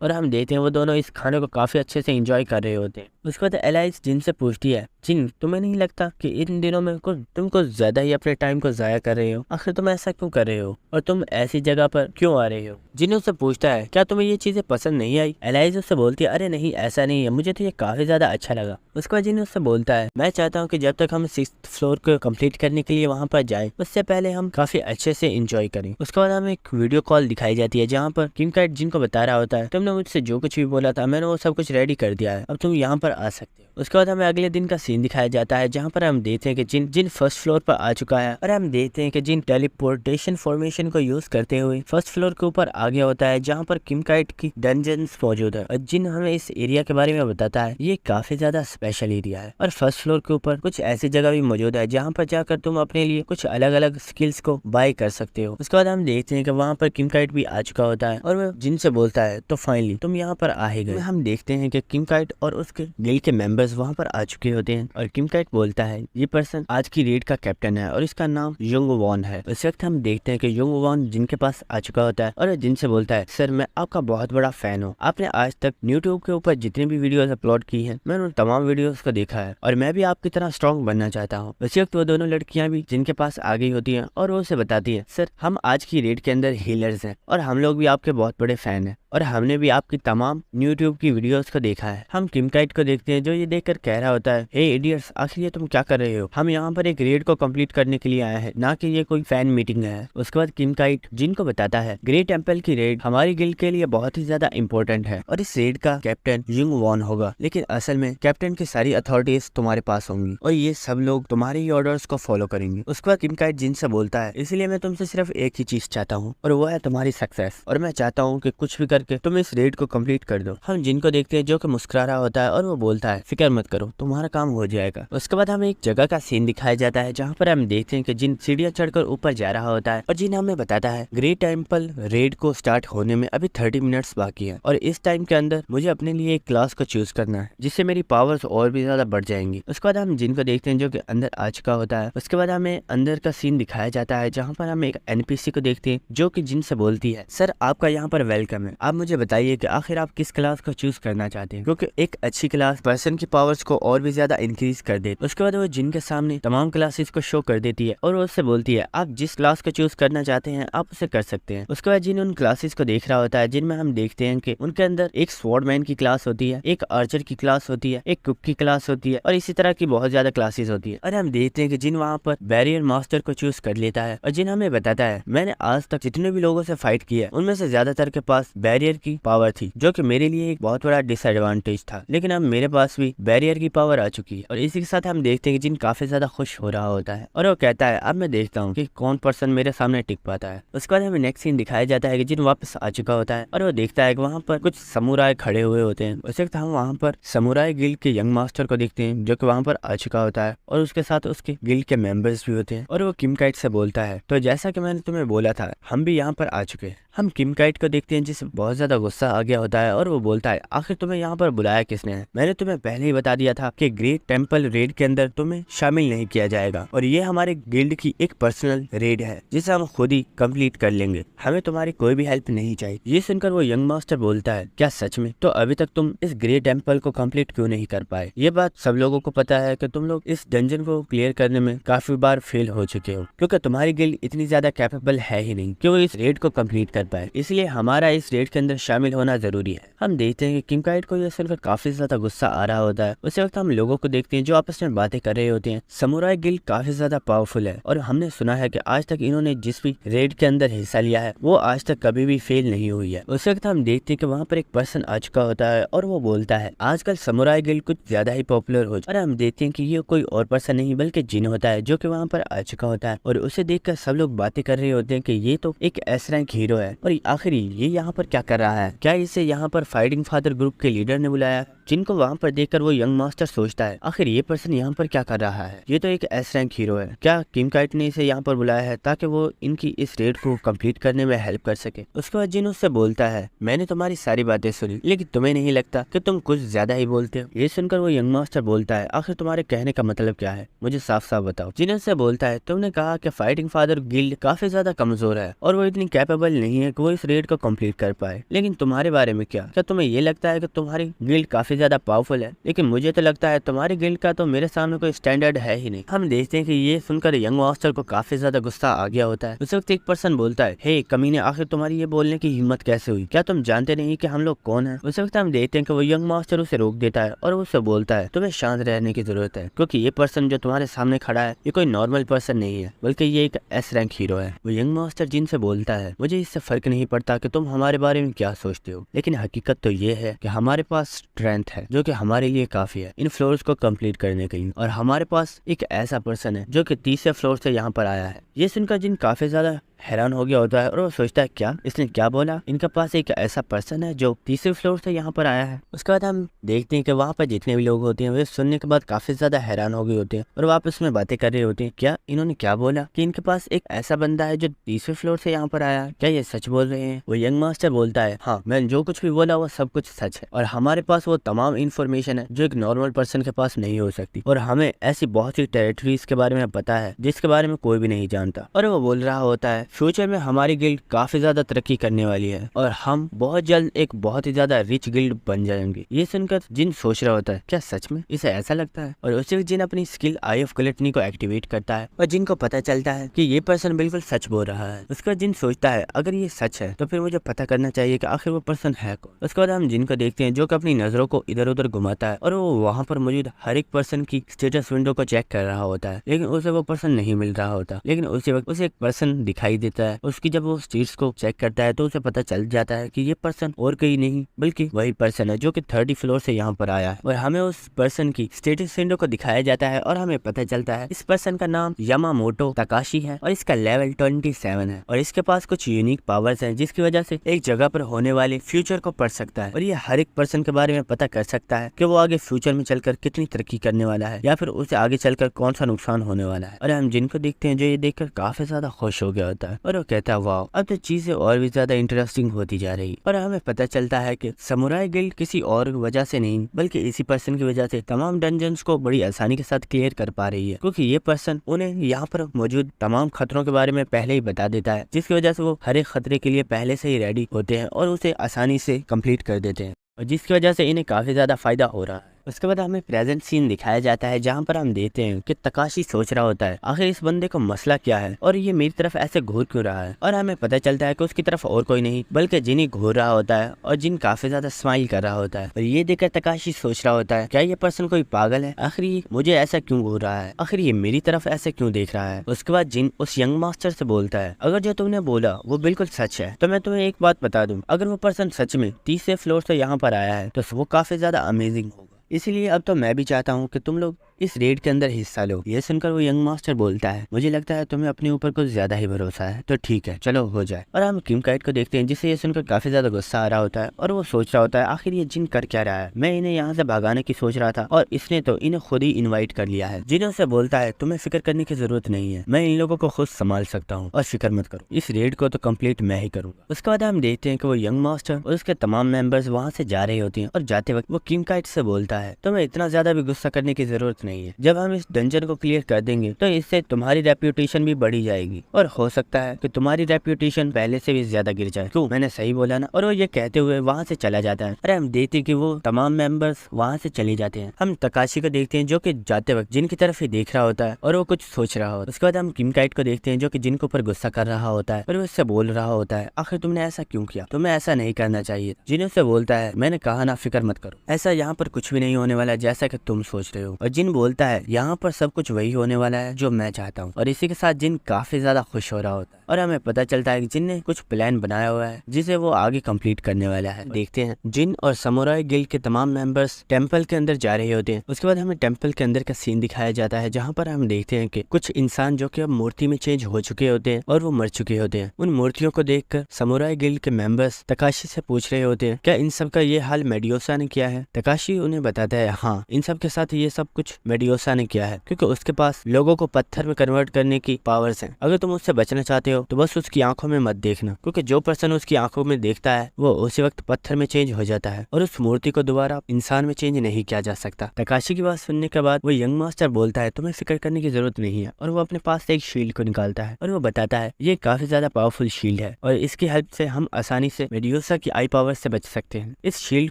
और हम देखते हैं वो दोनों इस खाने को काफी अच्छे से एंजॉय कर रहे होते हैं। उसके बाद एलाइस जिन से पूछती है जिन तुम्हें नहीं लगता कि इन दिनों में तुम कुछ ज्यादा ही अपने टाइम को जाया कर रहे हो, आखिर तुम ऐसा क्यों कर रहे हो और तुम ऐसी जगह पर क्यों आ रहे हो? जिन उससे पूछता है क्या तुम्हें ये चीजें पसंद नहीं आई? एलाइस उससे बोलती है अरे नहीं ऐसा नहीं है, मुझे तो ये काफी ज्यादा अच्छा लगा। उसके बाद जिन उससे बोलता है मैं चाहता हूँ कि जब तक हम 6th फ्लोर को कम्प्लीट करने के लिए वहाँ पर जाए उससे पहले हम काफी अच्छे से इंजॉय करें। उसके बाद हमें एक वीडियो कॉल दिखाई जाती है जहाँ पर किम काइट जिनको बता रहा होता है तुमने मुझसे जो कुछ भी बोला था मैंने वो सब कुछ रेडी कर दिया है, अब तुम यहाँ पर आ सकते हो। उसके बाद हमें अगले दिन का सीन दिखाया जाता है जहाँ पर हम देखते हैं कि जिन फर्स्ट फ्लोर पर आ चुका है और हम देखते हैं कि जिन टेलीपोर्टेशन फॉर्मेशन को यूज करते हुए फर्स्ट फ्लोर के ऊपर आ गया होता है जहाँ पर किम काइट की डंजन्स मौजूद है। और जिन हमें इस एरिया के बारे में बताता है ये काफी ज्यादा स्पेशल एरिया है और फर्स्ट फ्लोर के ऊपर कुछ ऐसी जगह भी मौजूद है जहाँ पर जाकर तुम अपने लिए कुछ अलग अलग स्किल्स को बाय कर सकते हो। उसके बाद हम देखते हैं कि वहाँ पर किम काइट भी आ चुका होता है और वह जिनसे बोलता है तो फाइनली तुम यहाँ पर आ ही गए। हम देखते हैं कि किम काइट और उसके गिल्ड के मेंबर्स वहाँ पर आ चुके होते हैं और किम काइट बोलता है ये पर्सन आज की रेड का कैप्टन है और इसका नाम युंग वॉन है। उस वक्त हम देखते हैं कि युंग वॉन जिनके पास आ चुका होता है और जिनसे बोलता है सर मैं आपका बहुत बड़ा फैन हूँ, आपने आज तक यूट्यूब के ऊपर जितनी भी वीडियोस अपलोड की हैं मैंने उन तमाम वीडियोस को देखा है और मैं भी आपकी तरह स्ट्रॉन्ग बनना चाहता हूँ। उसी वक्त वो दोनों लड़कियां भी जिनके पास आ गई होती हैं और वो उसे बताती है सर हम आज की रेड के अंदर हीलर्स हैं और हम लोग भी आपके बहुत बड़े फैन हैं और हमने भी आपकी तमाम यूट्यूब की वीडियोस को देखा है। हम किम काइट को देखते हैं जो ये देखकर कह रहा होता है हे इडियट्स आखिर ये तुम क्या कर रहे हो, हम यहाँ पर एक रेड को कंप्लीट करने के लिए आए हैं ना कि ये कोई फैन मीटिंग है। उसके बाद किम काइट जिनको बताता है ग्रेट टेंपल की रेड हमारी गिल्ड के लिए बहुत ही ज्यादा इंपॉर्टेंट है और इस रेड का कैप्टन युंग वॉन होगा, लेकिन असल में कैप्टन की सारी अथॉरिटीज तुम्हारे पास होंगी और ये सब लोग तुम्हारे ही ऑर्डर्स को फॉलो करेंगे। उसके बाद किम काइट जिनसे बोलता है इसलिए मैं तुमसे सिर्फ एक ही चीज चाहता हूँ और वो है तुम्हारी सक्सेस और मैं चाहता हूँ कि कुछ भी करके तुम इस रेड को कंप्लीट कर दो। हम जिनको देखते हैं जो कि मुस्कुरा रहा होता है और वो बोलता है फिक्र मत करो तुम्हारा काम हो जाएगा। उसके बाद हमें एक जगह का सीन दिखाया जाता है जहाँ पर हम देखते हैं कि जिन सीढ़ियाँ चढ़कर ऊपर जा रहा होता है और जिन हमें बताता है ग्रेट टेंपल रेड को स्टार्ट होने में अभी 30 मिनट्स बाकी है और इस टाइम के अंदर मुझे अपने लिए एक क्लास को चूज करना है जिससे मेरी पावर्स और भी ज्यादा बढ़ जाएंगी। उसके बाद हम जिनको देखते हैं जो कि अंदर आ चुका होता है। उसके बाद हमें अंदर का सीन दिखाया जाता है जहाँ पर हम एक एनपीसी को देखते हैं जो कि जिनसे बोलती है सर आपका यहाँ पर वेलकम है, आप मुझे बताइए कि आखिर आप किस क्लास को चूज करना चाहते हैं क्योंकि एक अच्छी क्लास क्लास पर्सन की पावर्स को और भी ज्यादा इंक्रीज कर देती है। उसके बाद वो जिन के सामने तमाम क्लासेस को शो कर देती है और वो उससे बोलती है आप जिस क्लास को चूज करना चाहते हैं आप उसे कर सकते हैं। उसके बाद जिन उन क्लासेस को देख रहा होता है जिनमें हम देखते हैं कि उनके अंदर एक स्वॉर्डमैन की क्लास होती है, एक आर्चर की क्लास होती है, एक कुक की क्लास होती है और इसी तरह की बहुत ज्यादा क्लासेस होती है। और हम देखते हैं कि जिन वहाँ पर बैरियर मास्टर को चूज कर लेता है और जिन हमें बताता है मैंने आज तक जितने भी लोगों से फाइट किया उनमें से ज्यादातर के पास बैरियर की पावर थी जो कि मेरे लिए एक बहुत बड़ा डिसएडवांटेज था, लेकिन अब मेरे पास भी बैरियर की पावर आ चुकी है। और इसी के साथ हम देखते हैं कि जिन काफी ज्यादा खुश हो रहा होता है और वो कहता है अब मैं देखता हूँ कि कौन पर्सन मेरे सामने टिक पाता है। उसके बाद हमें नेक्स्ट सीन दिखाया जाता है कि जिन वापस आ चुका होता है और वो देखता है कि वहाँ पर कुछ समुराय खड़े हुए होते हैं। उस वक्त हम वहाँ पर समुराय गिल्ड के यंग मास्टर को देखते हैं जो कि वहाँ पर आ चुका होता है और उसके साथ उसके गिल्ड के मेंबर्स भी होते हैं। और वो किम काइट से बोलता है तो जैसा कि मैंने तुम्हें बोला था हम भी यहाँ पर आ चुके हैं। हम किम काइट को देखते हैं जिसे बहुत ज्यादा गुस्सा आ गया होता है और वो बोलता है आखिर तुम्हें यहाँ पर बुलाया किसने है? मैंने तुम्हें पहले ही बता दिया था कि ग्रेट टेम्पल रेड के अंदर तुम्हें शामिल नहीं किया जाएगा और ये हमारे गिल्ड की एक पर्सनल रेड है जिसे हम खुद ही कंप्लीट कर लेंगे, हमें तुम्हारी कोई भी हेल्प नहीं चाहिए। ये सुनकर वो यंग मास्टर बोलता है क्या सच में? तो अभी तक तुम इस ग्रेट टेम्पल को कंप्लीट क्यों नहीं कर पाए? ये बात सब लोगों को पता है कि तुम लोग इस डंजन को क्लियर करने में काफी बार फेल हो चुके हो क्योंकि तुम्हारी गिल्ड इतनी ज्यादा कैपेबल है ही नहीं कि वो इस रेड को कंप्लीट कर पाए, इसलिए हमारा इस रेड के अंदर शामिल होना जरूरी है। हम देखते हैं कि किम काइट को यह सुनकर काफी ज्यादा गुस्सा आ रहा होता है। उसी वक्त हम लोगों को देखते हैं जो आपस में बातें कर रहे होते हैं। समुराई गिल्ड काफी ज्यादा पावरफुल है और हमने सुना है कि आज तक इन्होंने जिस भी रेड के अंदर हिस्सा लिया है वो आज तक कभी भी फेल नहीं हुई है। उस वक्त हम देखते हैं कि वहाँ पर एक पर्सन आ चुका होता है और वो बोलता है आजकल समुराई गिल्ड कुछ ज्यादा ही पॉपुलर हो और हम देखते हैं कि ये कोई और पर्सन नहीं बल्कि जिन होता है जो कि वहाँ पर आ चुका होता है और उसे देखकर सब लोग बातें कर रहे होते हैं कि ये तो एक एस रैंक हीरो है और आखिर ये यहाँ पर क्या कर रहा है? क्या इसे यहाँ पर फाइटिंग फादर ग्रुप के लीडर ने बुलाया? जिनको वहाँ पर देखकर वो यंग मास्टर सोचता है आखिर ये पर्सन यहाँ पर क्या कर रहा है? ये तो एक एस रैंक हीरो है। क्या किम काइट ने इसे यहाँ पर बुलाया है ताकि वो इनकी इस रेड को कंप्लीट करने में हेल्प कर सके? उसके बाद जिन उससे बोलता है मैंने तुम्हारी सारी बातें सुनी लेकिन तुम्हें नहीं लगता कि तुम कुछ ज्यादा ही बोलते हो? ये सुनकर वो यंग मास्टर बोलता है आखिर तुम्हारे कहने का मतलब क्या है? मुझे साफ साफ बताओ। जिन उससे बोलता है तुमने कहा कि फाइटिंग फादर गिल्ड काफी ज्यादा कमजोर है और वो इतनी कैपेबल नहीं है कि वो इस रेड को कंप्लीट कर पाए, लेकिन तुम्हारे बारे में क्या तुम्हें ये लगता है कि तुम्हारी गिल्ड काफी ज्यादा पावरफुल है? लेकिन मुझे तो लगता है तुम्हारी गिल्ड का तो मेरे सामने कोई स्टैंडर्ड है ही नहीं। हम देखते हैं कि ये सुनकर यंग मास्टर को काफी ज्यादा गुस्सा आ गया होता है। उस वक्त एक पर्सन बोलता है हे कमीने आखिर तुम्हारी ये बोलने की हिम्मत कैसे हुई? क्या तुम जानते नहीं कि हम लोग कौन है? उस वक्त हम देखते हैं कि वो यंग मास्टर उसे रोक देता है और उससे बोलता है तुम्हें शांत रहने की जरूरत है क्योंकि ये पर्सन जो तुम्हारे सामने खड़ा है ये कोई नॉर्मल पर्सन नहीं है बल्कि ये एक एस रैंक हीरो है। वो यंग मास्टर जिनसे बोलता है मुझे इससे फर्क नहीं पड़ता कि तुम हमारे बारे में क्या सोचते हो, लेकिन हकीकत तो ये है कि हमारे पास स्ट्रेंथ है जो कि हमारे लिए काफी है इन फ्लोर्स को कंप्लीट करने के लिए और हमारे पास एक ऐसा पर्सन है जो कि तीसरे फ्लोर से यहाँ पर आया है। ये सुनकर जिन काफी ज्यादा हैरान हो गया होता है और वो सोचता है क्या इसने क्या बोला? इनके पास एक ऐसा पर्सन है जो तीसरे फ्लोर से यहाँ पर आया है। उसके बाद हम देखते हैं कि वहाँ पर जितने भी लोग होते हैं वे सुनने के बाद काफी ज्यादा हैरान हो गए होते हैं और वापस में बातें कर रहे होते हैं क्या इन्होंने क्या बोला कि इनके पास एक ऐसा बंदा है जो तीसरे फ्लोर से यहाँ पर आया है? क्या ये सच बोल रहे हैं? वो यंग मास्टर बोलता है हाँ मैंने जो कुछ भी बोला वो सब कुछ सच है और हमारे पास वो तमाम इन्फॉर्मेशन है जो एक नॉर्मल पर्सन के पास नहीं हो सकती और हमें ऐसी बहुत सी टेरिटरीज के बारे में पता है जिसके बारे में कोई भी नहीं जानता। और वो बोल रहा होता है फ्यूचर में हमारी गिल्ड काफी ज्यादा तरक्की करने वाली है और हम बहुत जल्द एक बहुत ही ज्यादा रिच गिल्ड बन जाएंगे। ये सुनकर जिन सोच रहा होता है क्या सच में इसे ऐसा लगता है? और उसी वक्त जिन अपनी स्किल आई ऑफ ग्लटनी को एक्टिवेट करता है और जिनको पता चलता है कि ये पर्सन बिल्कुल सच बोल रहा है। उसके बाद जिन सोचता है अगर ये सच है तो फिर मुझे पता करना चाहिए कि आखिर वो पर्सन है कौन। उसके बाद हम जिनको देखते हैं जो कि अपनी नजरों को इधर उधर घुमाता है और वो वहाँ पर मौजूद हर एक पर्सन की स्टेटस विंडो को चेक कर रहा होता है, लेकिन उसे वो पर्सन नहीं मिल रहा होता। लेकिन उसी वक्त उसे एक पर्सन दिखाई देता है। उसकी जब वो स्टेट्स को चेक करता है तो उसे पता चल जाता है कि ये पर्सन और कोई नहीं बल्कि वही पर्सन है जो कि 30 फ्लोर से यहाँ पर आया है और हमें उस पर्सन की स्टेटस विंडो को दिखाया जाता है और हमें पता चलता है इस पर्सन का नाम यामामोटो तकाशी है और इसका लेवल 27 है और इसके पास कुछ यूनिक पावर्स हैं जिसकी वजह से एक जगह पर होने वाले फ्यूचर को पढ़ सकता है और ये हर एक पर्सन के बारे में पता कर सकता है कि वो आगे फ्यूचर में चलकर कितनी तरक्की करने वाला है या फिर उसे आगे चलकर कौन सा नुकसान होने वाला है। और हम जिनको देखते हैं जो ये देखकर काफी ज्यादा खुश हो गया होता है और वो कहता है वाह अब तो चीजें और भी ज्यादा इंटरेस्टिंग होती जा रही। और हमें पता चलता है कि समुराई गिल्ड किसी और वजह से नहीं बल्कि इसी पर्सन की वजह से तमाम डंजन्स को बड़ी आसानी के साथ क्लियर कर पा रही है क्योंकि ये पर्सन उन्हें यहाँ पर मौजूद तमाम खतरों के बारे में पहले ही बता देता है जिसकी वजह से वो हर एक खतरे के लिए पहले से ही रेडी होते हैं और उसे आसानी से कंप्लीट कर देते हैं और जिसकी वजह से इन्हें काफी ज्यादा फायदा हो रहा है। उसके बाद हमें प्रेजेंट सीन दिखाया जाता है जहाँ पर हम देखते हैं कि तकाशी सोच रहा होता है आखिर इस बंदे को मसला क्या है और ये मेरी तरफ ऐसे घूर क्यों रहा है, और हमें पता चलता है कि उसकी तरफ और कोई नहीं बल्कि जिन ही घूर रहा होता है और जिन काफी ज्यादा स्माइल कर रहा होता है। और ये देखकर तकाशी सोच रहा होता है क्या ये पर्सन कोई पागल है, आखिर ये मुझे ऐसा क्यों घूर रहा है, आखिर ये मेरी तरफ ऐसे क्यों देख रहा है। उसके बाद जिन उस यंग मास्टर से बोलता है अगर जो तुमने बोला वो बिल्कुल सच है तो मैं तुम्हें एक बात बता दूं, अगर वो पर्सन सच में 30वें फ्लोर से यहाँ पर आया है तो वो काफी ज्यादा अमेजिंग होगा, इसीलिए अब तो मैं भी चाहता हूँ कि तुम लोग इस रेड के अंदर हिस्सा लो। ये सुनकर वो यंग मास्टर बोलता है मुझे लगता है तुम्हें अपने ऊपर कुछ ज्यादा ही भरोसा है, तो ठीक है चलो हो जाए। और हम किम काइट को देखते हैं जिसे ये सुनकर काफी ज्यादा गुस्सा आ रहा होता है और वो सोच रहा होता है आखिर ये जिन कर क्या रहा है, मैं इन्हें यहाँ से भगाने की सोच रहा था और इसने तो इन्हें खुद ही इन्वाइट कर लिया है। जिन उसे बोलता है तुम्हें फिक्र करने की जरूरत नहीं है, मैं इन लोगों को खुद संभाल सकता हूँ और फिक्र मत करो, इस रेड को तो कम्प्लीट मैं ही करूंगा। उसके बाद हम देखते हैं कि वो यंग मास्टर और उसके तमाम मेंबर्स वहाँ से जा रहे होते हैं और जाते वक्त वो किम काइट से बोलता है तुम्हें इतना ज्यादा भी गुस्सा करने की जरूरत नहीं है, जब हम इस डंजन को क्लियर कर देंगे तो इससे तुम्हारी रेप्यूटेशन भी बढ़ी जाएगी और हो सकता है कि तुम्हारी रेप्यूटेशन पहले से भी ज्यादा गिर जाए। क्यों, मैंने सही बोला ना। और वो ये कहते हुए वहाँ से चला जाता है। अरे हम देखते कि वो तमाम मेंबर्स वहाँ से चले जाते हैं। हम तकाशी को देखते हैं जो कि जाते वक्त जिन की तरफ ही देख रहा होता है और वो कुछ सोच रहा होता है। उसके बाद हम किम काइट को देखते हैं जो कि जिन के ऊपर गुस्सा कर रहा होता है और वो उससे बोल रहा होता है आखिर तुमने ऐसा क्यों किया, तुम्हें ऐसा नहीं करना चाहिए। जिन उससे बोलता है मैंने कहा ना फिक्र मत करो, ऐसा यहाँ पर कुछ भी नहीं होने वाला जैसा कि तुम सोच रहे हो। और जिन बोलता है यहाँ पर सब कुछ वही होने वाला है जो मैं चाहता हूँ। और इसी के साथ जिन काफी ज्यादा खुश हो रहा होता है और हमें पता चलता है कि जिन ने कुछ प्लान बनाया हुआ है जिसे वो आगे कंप्लीट करने वाला है। देखते हैं जिन और समुराई गिल्ड के तमाम मेंबर्स टेंपल के अंदर जा रहे होते हैं। उसके बाद हमें टेंपल के अंदर का सीन दिखाया जाता है जहाँ पर हम देखते हैं कि कुछ इंसान जो कि अब मूर्ति में चेंज हो चुके होते हैं और वो मर चुके होते हैं। उन मूर्तियों को देखकर समुराई गिल्ड के मेंबर्स तकाशी से पूछ रहे होते हैं क्या इन सब का ये हाल मेडियोसा ने किया है। तकाशी उन्हें बताता है हाँ इन सब के साथ ये सब कुछ मेडियोसा ने किया है क्योंकि उसके पास लोगों को पत्थर में कन्वर्ट करने की पावर्स हैं। अगर तुम उससे बचना चाहते हो तो बस उसकी आंखों में मत देखना क्योंकि जो पर्सन उसकी आंखों में देखता है वो उसी वक्त पत्थर में चेंज हो जाता है और उस मूर्ति को दोबारा इंसान में चेंज नहीं किया जा सकता। तकाशी की बात सुनने के बाद वो यंग मास्टर बोलता है तुम्हें फिक्र करने की जरूरत नहीं है और वो अपने पास से एक शील्ड को निकालता है और वो बताता है ये काफी ज्यादा पावरफुल शील्ड है और इसकी हेल्प से हम आसानी से मेडियोसा की आई पावर से बच सकते हैं। इस शील्ड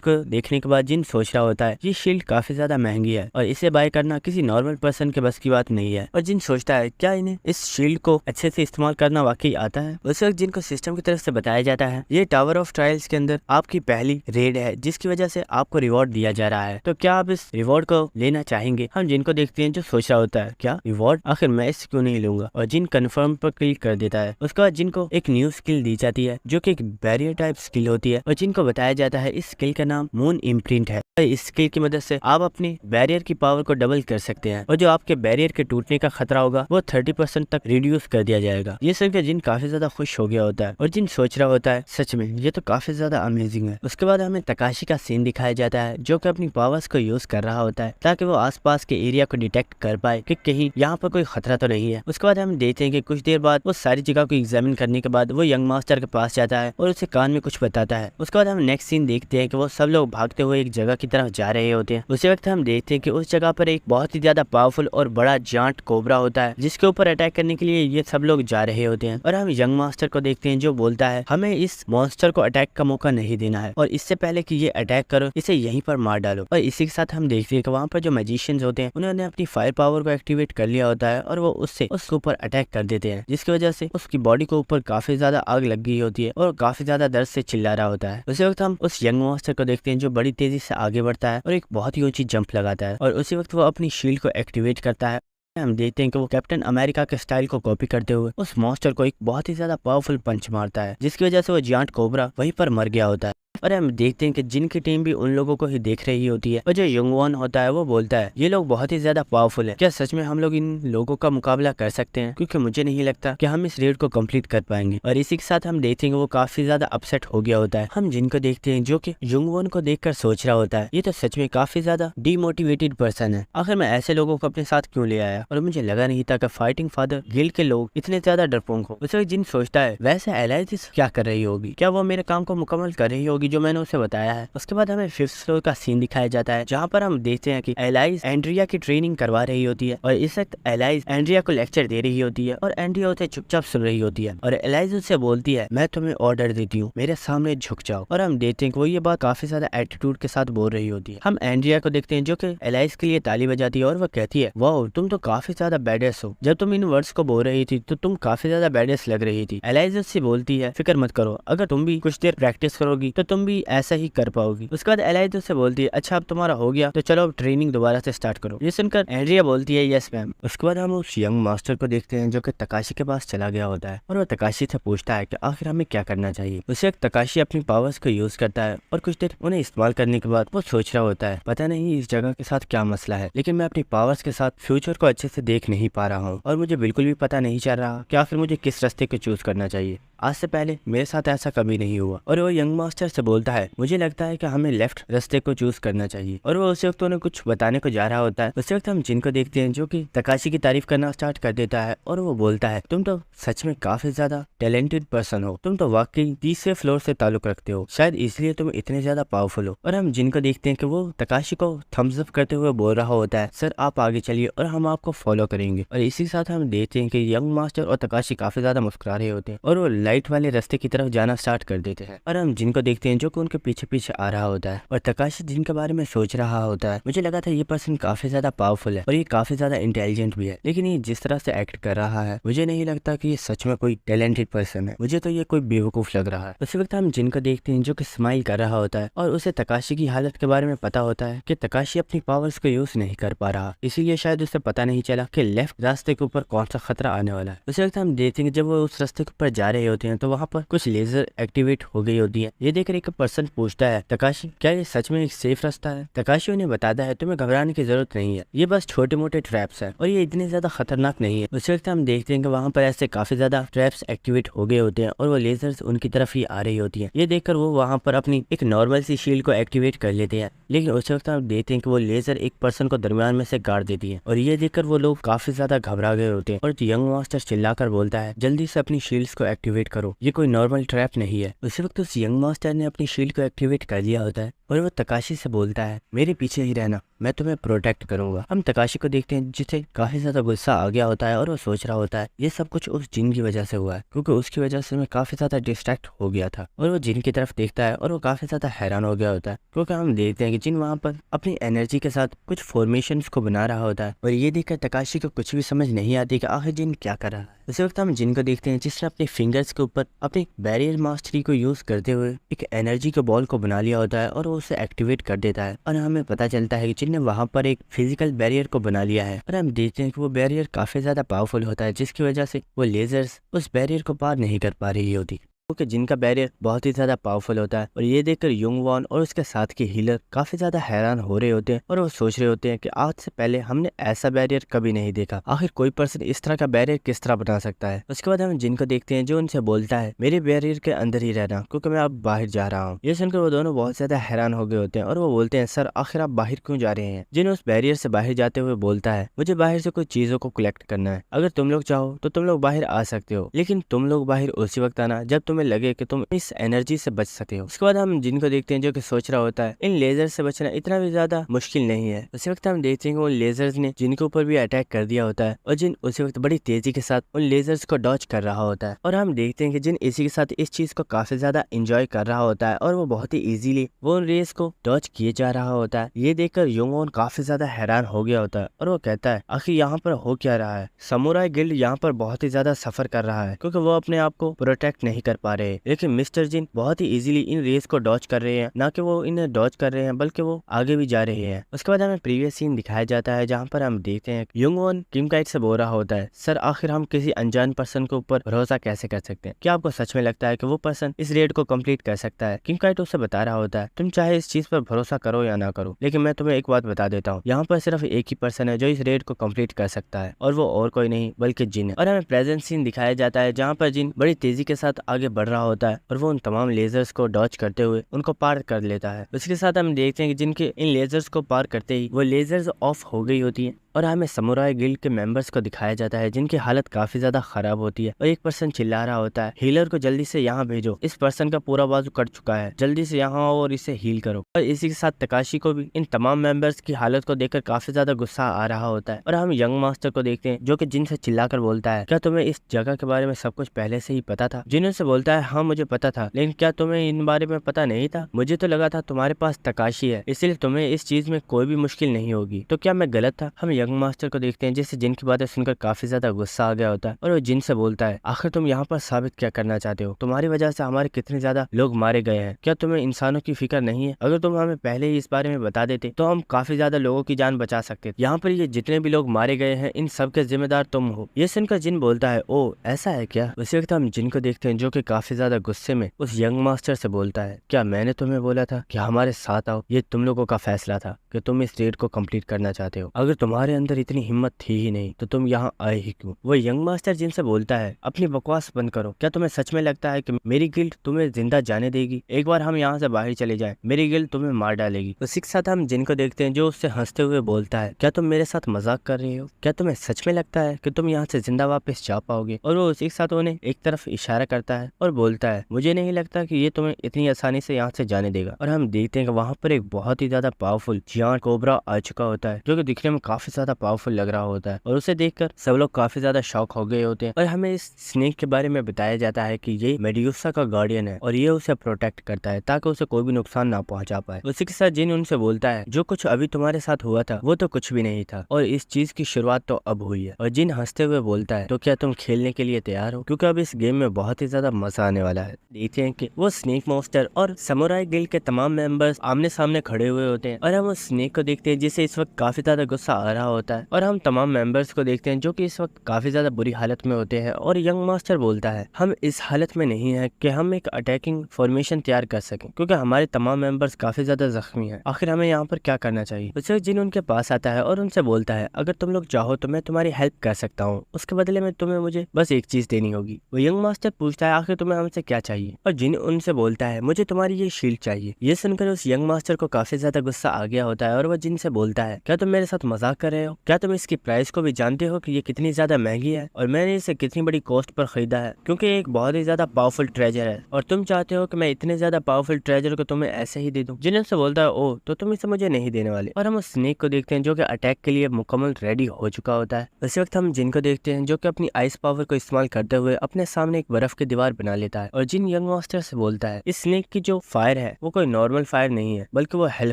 को देखने के बाद जिन सोच रहा होता है ये शील्ड काफी ज्यादा महंगी है और इसे बाय करना किसी नॉर्मल पर्सन के बस की बात नहीं है। और जिन सोचता है क्या इन्हें इस शील्ड को अच्छे से इस्तेमाल करना वाकई आता है। उस वक्त जिनको सिस्टम की तरफ से बताया जाता है ये टावर ऑफ ट्रायल्स के अंदर आपकी पहली रेड है जिसकी वजह से आपको रिवॉर्ड दिया जा रहा है, तो क्या आप इस रिवॉर्ड को लेना चाहेंगे। हम जिनको देखते हैं जो सोच रहा होता है क्या रिवॉर्ड, आखिर मैं इसे क्यों नहीं लूंगा। और जिन कंफर्म पर क्लिक कर देता है। उसके बाद जिनको एक न्यू स्किल दी जाती है जो कि एक बैरियर टाइप स्किल होती है और जिनको बताया जाता है इस स्किल का नाम मून इम्प्रिंट है। इस स्किल की मदद से आप अपनी बैरियर की पावर को डबल कर सकते हैं और जो आपके बैरियर के टूटने का खतरा होगा वो 30% तक रिड्यूस कर दिया जाएगा। ये सुनकर जिन काफी ज्यादा खुश हो गया होता है और जिन सोच रहा होता है सच में ये तो काफी ज्यादा अमेजिंग है। उसके बाद हमें तकाशी का सीन दिखाया जाता है जो कि अपनी पावर्स को यूज कर रहा होता है ताकि वो आसपास के एरिया को डिटेक्ट कर पाए कि कहीं यहाँ पर कोई खतरा तो नहीं है। उसके बाद हम देखते हैं कि कुछ देर बाद वो सारी जगह को एग्जामिन करने के बाद वो यंग मास्टर के पास जाता है और उसे कान में कुछ बताता है। उसके बाद हम नेक्स्ट सीन देखते हैं कि वो सब लोग भागते हुए एक जगह की तरफ जा रहे होते हैं। उसी वक्त हम देखते हैं कि उस जगह पर एक बहुत ही ज्यादा पावरफुल और बड़ा जांट कोबरा होता है जिसके ऊपर अटैक करने के लिए ये सब लोग जा रहे होते हैं। और हम यंग मास्टर को देखते हैं जो बोलता है हमें इस मॉन्स्टर को अटैक का मौका नहीं देना है और इससे पहले कि ये अटैक करो इसे यहीं पर मार डालो। और इसी के साथ हम देखते हैं कि वहाँ पर जो मैजिशियंस होते हैं उन्होंने अपनी फायर पावर को एक्टिवेट कर लिया होता है और वो उससे उसके ऊपर अटैक कर देते हैं जिसकी वजह से उसकी बॉडी को ऊपर काफी ज्यादा आग लग गई होती है और काफी ज्यादा दर्द से चिल्ला रहा होता है। उसी वक्त हम उस यंग मास्टर को देखते हैं जो बड़ी तेजी से आगे बढ़ता है और एक बहुत ही ऊंची जंप लगाता है और उसी वक्त वो अपनी शील्ड को एक्टिवेट करता है। हम देखते हैं कि वो कैप्टन अमेरिका के स्टाइल को कॉपी करते हुए उस मॉन्स्टर को एक बहुत ही ज्यादा पावरफुल पंच मारता है जिसकी वजह से वो जायंट कोबरा वहीं पर मर गया होता है। और हम देखते हैं कि जिनकी टीम भी उन लोगों को ही देख रही होती है और जो यंगवान होता है वो बोलता है ये लोग बहुत ही ज्यादा पावरफुल है, क्या सच में हम लोग इन लोगों का मुकाबला कर सकते हैं, क्योंकि मुझे नहीं लगता कि हम इस रेड को कंप्लीट कर पाएंगे। और इसी के साथ हम देखते हैं कि वो काफी ज्यादा अपसेट हो गया होता है। हम जिनको देखते हैं जो कि यंगवान को देखकर सोच रहा होता है ये तो सच में काफी ज्यादा डीमोटिवेटेड पर्सन है, आखिर मैं ऐसे लोगों को अपने साथ क्यों ले आया और मुझे लगा नहीं था कि फाइटिंग फादर गिल्ड के लोग इतने ज्यादा डरपोक हो। उसे जिन सोचता है वैसे एलाइजिस क्या कर रही होगी, क्या वो मेरे काम को मुकम्मल कर रही होगी जो मैंने उसे बताया है। उसके बाद हमें 5th फ्लोर का सीन दिखाया जाता है जहाँ पर हम देखते हैं कि एलाइज एंड्रिया की ट्रेनिंग करवा रही होती है और इस वक्त एलाइज एंड्रिया को लेक्चर दे रही होती है और एंड्रिया उसे चुपचाप सुन रही होती है और एलाइज उससे बोलती है मैं तुम्हें ऑर्डर देती हूँ, मेरे सामने झुक जाओ। और हम देखते हैं कि वो ये बात काफी ज्यादा एटीट्यूड के साथ बोल रही होती है। हम एंड्रिया को देखते हैं जो कि एलाइज के लिए ताली बजाती है और वो कहती है वाओ तुम तो काफी ज्यादा बैडेस हो, जब तुम इन वर्ड्स को बोल रही थी तो तुम काफी ज्यादा बैडेस लग रही थी। एलाइज उससे बोलती है फिक्र मत करो, अगर तुम भी कुछ देर प्रैक्टिस करोगी तो तुम भी ऐसा ही कर पाओगी। उसके बाद एलाइज उससे बोलती है अच्छा अब तुम्हारा हो गया तो चलो अब ट्रेनिंग दोबारा से स्टार्ट करो। ये सुनकर एंड्रिया बोलती है यस मैम। उसके बाद हम उस यंग मास्टर को देखते हैं जो कि तकाशी के पास चला गया होता है और वो तकाशी से पूछता है कि आखिर हमें क्या करना चाहिए। उसे एक तकाशी अपनी पावर्स को यूज करता है और कुछ देर उन्हें इस्तेमाल करने के बाद वो सोच रहा होता है पता नहीं इस जगह के साथ क्या मसला है, लेकिन मैं अपनी पावर्स के साथ फ्यूचर को अच्छे से देख नहीं पा रहा हूँ और मुझे बिल्कुल भी पता नहीं चल रहा कि आखिर मुझे किस रास्ते को चूज करना चाहिए। आज से पहले मेरे साथ ऐसा कभी नहीं हुआ। और वो यंग मास्टर से बोलता है मुझे लगता है कि हमें लेफ्ट रास्ते को चूज करना चाहिए। और वो उस वक्त उन्हें कुछ बताने को जा रहा होता है। उस वक्त हम जिन को देखते हैं जो कि तकाशी की तारीफ करना स्टार्ट कर देता है और वो बोलता है तुम तो सच में काफी ज्यादा टैलेंटेड पर्सन हो, तुम तो वाकई 30वें फ्लोर से ताल्लुक रखते हो, शायद इसलिए तुम इतने ज्यादा पावरफुल हो। और हम जिन को देखते हैं कि वो तकाशी को थम्स अप करते हुए बोल रहा होता है सर आप आगे चलिए और हम आपको फॉलो करेंगे। और इसी साथ हम देखते हैं कि यंग मास्टर और तकाशी काफी ज्यादा मुस्कुरा रहे होते हैं और वो लाइट वाले रास्ते की तरफ जाना स्टार्ट कर देते हैं। और हम जिनको देखते हैं जो कि उनके पीछे पीछे आ रहा होता है और तकाशी जिनके बारे में सोच रहा होता है मुझे लगा था ये पर्सन काफी ज्यादा पावरफुल है और ये काफी ज्यादा इंटेलिजेंट भी है, लेकिन ये जिस तरह से एक्ट कर रहा है मुझे नहीं लगता कि ये सच में कोई टैलेंटेड पर्सन है, मुझे तो ये कोई बेवकूफ लग रहा है। उसी वक्त हम जिनको देखते हैं जो कि स्माइल कर रहा होता है और उसे तकाशी की हालत के बारे में पता होता है कि तकाशी अपनी पावर्स को यूज नहीं कर पा रहा, इसीलिए शायद उसे पता नहीं चला कि लेफ्ट रास्ते के ऊपर कौन सा खतरा आने वाला है। उसी वक्त हम देखते हैं जब वो उस रास्ते के ऊपर जा रहे होते हैं तो वहाँ पर कुछ लेजर एक्टिवेट हो गई होती है। ये देखकर एक पर्सन पूछता है तकाशी क्या ये सच में एक सेफ रास्ता है? तकाशी उन्हें बताता है तुम्हें घबराने की जरूरत नहीं है, ये बस छोटे मोटे ट्रैप्स है और ये इतने ज्यादा खतरनाक नहीं है। उस वक्त हम देखते हैं कि वहाँ पर ऐसे काफी ज्यादा ट्रैप्स एक्टिवेट हो गए होते हैं और वो लेजर्स उनकी तरफ ही आ रही होती है। ये देखकर वो वहाँ पर अपनी एक नॉर्मल सी शील्ड को एक्टिवेट कर लेते हैं, लेकिन उस वक्त हम देखते हैं कि वो लेजर एक पर्सन को दरमियान में से गाड़ देती है और ये देखकर वो लोग काफी ज्यादा घबरा गए होते हैं। और यंग मास्टर चिल्लाकर बोलता है जल्दी से अपनी शील्ड्स को एक्टिवेट करो, ये कोई नॉर्मल ट्रैप नहीं है। उसी वक्त उस यंग मास्टर ने अपनी शील्ड को एक्टिवेट कर दिया होता है और वो तकाशी से बोलता है मेरे पीछे ही रहना, मैं तुम्हें प्रोटेक्ट करूंगा। हम तकाशी को देखते हैं जिसे काफी ज्यादा गुस्सा आ गया होता है और वो सोच रहा होता है ये सब कुछ उस जिन की वजह से हुआ है, क्योंकि उसकी वजह से मैं काफी ज्यादा डिस्ट्रैक्ट हो गया था। और वो जिन की तरफ देखता है और वो काफी ज्यादा हैरान हो गया होता है, क्योंकि हम देखते हैं कि जिन वहाँ पर अपनी एनर्जी के साथ कुछ फॉर्मेशंस को बना रहा होता है और ये देखकर तकाशी को कुछ भी समझ नहीं आती कि आखिर जिन क्या कर रहा है। उसी वक्त हम जिन को देखते हैं जिसने अपने फिंगर्स के ऊपर अपनी बैरियर मास्टरी को यूज करते हुए एक एनर्जी के बॉल को बना लिया होता है और वो उसे एक्टिवेट कर देता है और हमें पता चलता है कि जिन ने वहाँ पर एक फिजिकल बैरियर को बना लिया है और हम देखते हैं कि वो बैरियर काफी ज्यादा पावरफुल होता है, जिसकी वजह से वो लेजर्स उस बैरियर को पार नहीं कर पा रही होती, क्योंकि जिनका बैरियर बहुत ही ज्यादा पावरफुल होता है। और ये देखकर युंग वॉन और उसके साथ के हीलर काफी ज्यादा हैरान हो रहे होते हैं और वो सोच रहे होते हैं कि आज से पहले हमने ऐसा बैरियर कभी नहीं देखा, आखिर कोई पर्सन इस तरह का बैरियर किस तरह बना सकता है। उसके बाद हम जिनको देखते हैं जो उनसे बोलता है मेरे बैरियर के अंदर ही रहना क्योंकि मैं अब बाहर जा रहा हूँ। ये सुनकर वो दोनों बहुत ज्यादा हैरान हो गए होते हैं और वो बोलते हैं सर आखिर आप बाहर क्यों जा रहे हैं? जिन उस बैरियर से बाहर जाते हुए बोलता है मुझे बाहर से कुछ चीजों को कलेक्ट करना है, अगर तुम लोग चाहो तो तुम लोग बाहर आ सकते हो, लेकिन तुम लोग बाहर उसी वक्त आना जब तुम्हें लगे कि तुम इस एनर्जी से बच सकते हो। उसके बाद हम जिनको देखते हैं जो कि सोच रहा होता है इन लेजर से बचना इतना भी ज्यादा मुश्किल नहीं है। उसी वक्त हम देखते हैं कि उन लेजर्स ने जिनके ऊपर भी अटैक कर दिया होता है और जिन उसी वक्त बड़ी तेजी के साथ उन लेजर्स को डॉज कर रहा होता है और हम देखते हैं कि जिन इसी के साथ इस चीज को काफी ज्यादा एंजॉय कर रहा होता है और वो बहुत ही इजीली वो उन रेस को डॉज किए जा रहा होता है। ये देखकर योंगवॉन काफी ज्यादा हैरान हो गया होता है और वो कहता है आखिर यहाँ पर हो क्या रहा है? समुराई गिल्ड यहाँ पर बहुत ही ज्यादा सफर कर रहा है क्योंकि वो अपने आप को प्रोटेक्ट नहीं कर पा रहे, लेकिन मिस्टर जिन बहुत ही इजीली इन रेस को डॉज कर रहे हैं, ना कि वो इन्हें डॉज कर रहे हैं बल्कि वो आगे भी जा रहे हैं। उसके बाद हमें प्रीवियस सीन दिखाया जाता है जहाँ पर हम देखते हैं युंगवॉन किम काइट से बोल रहा होता है सर आखिर हम किसी अनजान पर्सन के ऊपर भरोसा कैसे कर सकते हैं? क्या आपको सच में लगता है कि वो पर्सन इस रेड को कंप्लीट कर सकता है? किम काइट उसे बता रहा होता है तुम चाहे इस चीज पर भरोसा करो या ना करो, लेकिन मैं तुम्हें एक बात बता देता हूँ, यहाँ पर सिर्फ एक ही पर्सन है जो इस रेड को कंप्लीट कर सकता है और वो और कोई नहीं बल्कि जिन है। और हमें प्रेजेंट सीन दिखाया जाता है जहाँ पर जिन बड़ी तेजी के साथ आगे बढ़ रहा होता है और वो उन तमाम लेजर्स को डॉज करते हुए उनको पार कर लेता है। उसके साथ हम देखते हैं कि जिनके इन लेजर्स को पार करते ही वो लेजर्स ऑफ हो गई होती है और हमें समुराई गिल्ड के मेंबर्स को दिखाया जाता है जिनकी हालत काफी ज्यादा खराब होती है और एक पर्सन चिल्ला रहा होता है, हीलर को जल्दी से यहाँ भेजो, इस पर्सन का पूरा बाजू कट चुका है, जल्दी से यहाँ आओ और इसे हील करो। और इसी के साथ तकाशी को भी इन तमाम मेंबर्स की हालत को देखकर काफी ज्यादा गुस्सा आ रहा होता है। और हम यंग मास्टर को देखते हैं जो कि जिन से चिल्लाकर बोलता है, क्या तुम्हें इस जगह के बारे में सब कुछ पहले से ही पता था? जिन से बोलता है, हाँ मुझे पता था, लेकिन क्या तुम्हें इन बारे में पता नहीं था? मुझे तो लगा था तुम्हारे पास तकाशी है, इसलिए तुम्हें इस चीज में कोई भी मुश्किल नहीं होगी। तो क्या मैं गलत था? हम यंग मास्टर को देखते हैं जिससे जिन की बातें सुनकर काफी ज्यादा गुस्सा आ गया होता है और वो जिन से बोलता है, आखिर तुम यहाँ पर साबित क्या करना चाहते हो? तुम्हारी वजह से हमारे कितने ज्यादा लोग मारे गए हैं, क्या तुम्हें इंसानों की फिक्र नहीं है? अगर तुम हमें पहले ही इस बारे में बता देते तो हम काफी ज्यादा लोगों की जान बचा सकते। यहाँ पर ये जितने भी लोग मारे गए हैं इन सब के जिम्मेदार तुम हो। ये सुनकर जिन बोलता है, ओ ऐसा है क्या? उसी वक्त हम जिन को देखते हैं जो कि काफी ज्यादा गुस्से में उस यंग मास्टर से बोलता है, क्या मैंने तुम्हें बोला था कि हमारे साथ आओ? ये तुम लोगों का फैसला था कि तुम इस रेड को कंप्लीट करना चाहते हो। अगर तुम्हारे अंदर इतनी हिम्मत थी ही नहीं तो तुम यहाँ आए ही क्यों? वो यंग मास्टर जिनसे बोलता है, अपनी बकवास बंद करो, क्या तुम्हें सच में लगता है कि मेरी गिल्ड तुम्हें जिंदा जाने देगी? एक बार हम यहाँ से बाहर चले जाए, मेरी गिल्ड तुम्हें मार डालेगी। उसी के साथ हम जिनको देखते हैं जो उससे हंसते हुए बोलता है, क्या तुम मेरे साथ मजाक कर रहे हो? क्या तुम्हें सच में लगता है कि तुम यहाँ से जिंदा वापस जा पाओगे? और वो उसी के साथ उन्हें एक तरफ इशारा करता है और बोलता है, मुझे नहीं लगता कि ये तुम्हें इतनी आसानी से यहाँ से जाने देगा। और हम देखते हैं कि वहाँ पर एक बहुत ही ज्यादा पावरफुल जियांट कोबरा आ चुका होता है जो कि दिखने में काफी ज्यादा पावरफुल लग रहा होता है और उसे देखकर सब लोग काफी ज्यादा शॉक हो गए होते हैं। और हमें इस स्नेक के बारे में बताया जाता है कि ये मेड्यूसा का गार्डियन है और ये उसे प्रोटेक्ट करता है ताकि उसे कोई भी नुकसान ना पहुंचा पाए। उसी के साथ जिन उनसे बोलता है, जो कुछ अभी तुम्हारे साथ हुआ था वो तो कुछ भी नहीं था और इस चीज की शुरुआत तो अब हुई है। और जिन हंसते हुए बोलता है, तो क्या तुम खेलने के लिए तैयार हो? क्योंकि अब इस गेम में बहुत ही ज्यादा मजा आने वाला है। देखते हैं कि वो स्नेक मॉन्स्टर और समुराई गिल्ड के तमाम मेंबर्स आमने सामने खड़े हुए होते हैं और हम उस स्नेक को देखते हैं जिसे इस वक्त काफी ज्यादा गुस्सा आ रहा होता है। और हम तमाम मेंबर्स को देखते हैं जो कि इस वक्त काफी ज्यादा बुरी हालत में होते हैं। और यंग मास्टर बोलता है, हम इस हालत में नहीं है कि हम एक अटैकिंग फॉर्मेशन तैयार कर सकें क्योंकि हमारे तमाम मेंबर्स काफी ज्यादा जख्मी हैं। आखिर हमें यहाँ पर क्या करना चाहिए? उसे जिन उनके पास आता है और उनसे बोलता है, अगर तुम लोग चाहो तो मैं तुम्हारी हेल्प कर सकता हूँ, उसके बदले में तुम्हें मुझे बस एक चीज देनी होगी। वो यंग मास्टर पूछता है, आखिर तुम्हें हमसे क्या चाहिए? और जिन उनसे बोलता है, मुझे तुम्हारी ये शील्ड चाहिए। ये सुनकर उस यंग मास्टर को काफी ज्यादा गुस्सा आ गया होता है और वह जिन से बोलता है, क्या तुम मेरे साथ मजाक कर रहे हो? क्या तुम इसकी प्राइस को भी जानते हो कि ये कितनी ज्यादा महंगी है और मैंने इसे कितनी बड़ी कॉस्ट पर खरीदा है? क्योंकि एक बहुत ही ज्यादा पावरफुल ट्रेजर है और तुम चाहते हो कि मैं इतने ज्यादा पावरफुल ट्रेजर को तुम्हें ऐसे ही दे दूं। जिन से बोलता है, ओ तो तुम इसे मुझे नहीं देने वाले। और हम उस स्नेक को देखते हैं जो कि अटैक के लिए मुकम्मल रेडी हो चुका होता है। उसी वक्त हम जिन को देखते हैं जो कि अपनी आइस पावर को इस्तेमाल करते हुए अपने सामने एक बर्फ की दीवार बना लेता है। और जिन यंग मास्टर से बोलता है, इस स्नेक की जो फायर है वो कोई नॉर्मल फायर नहीं है बल्कि वो हेल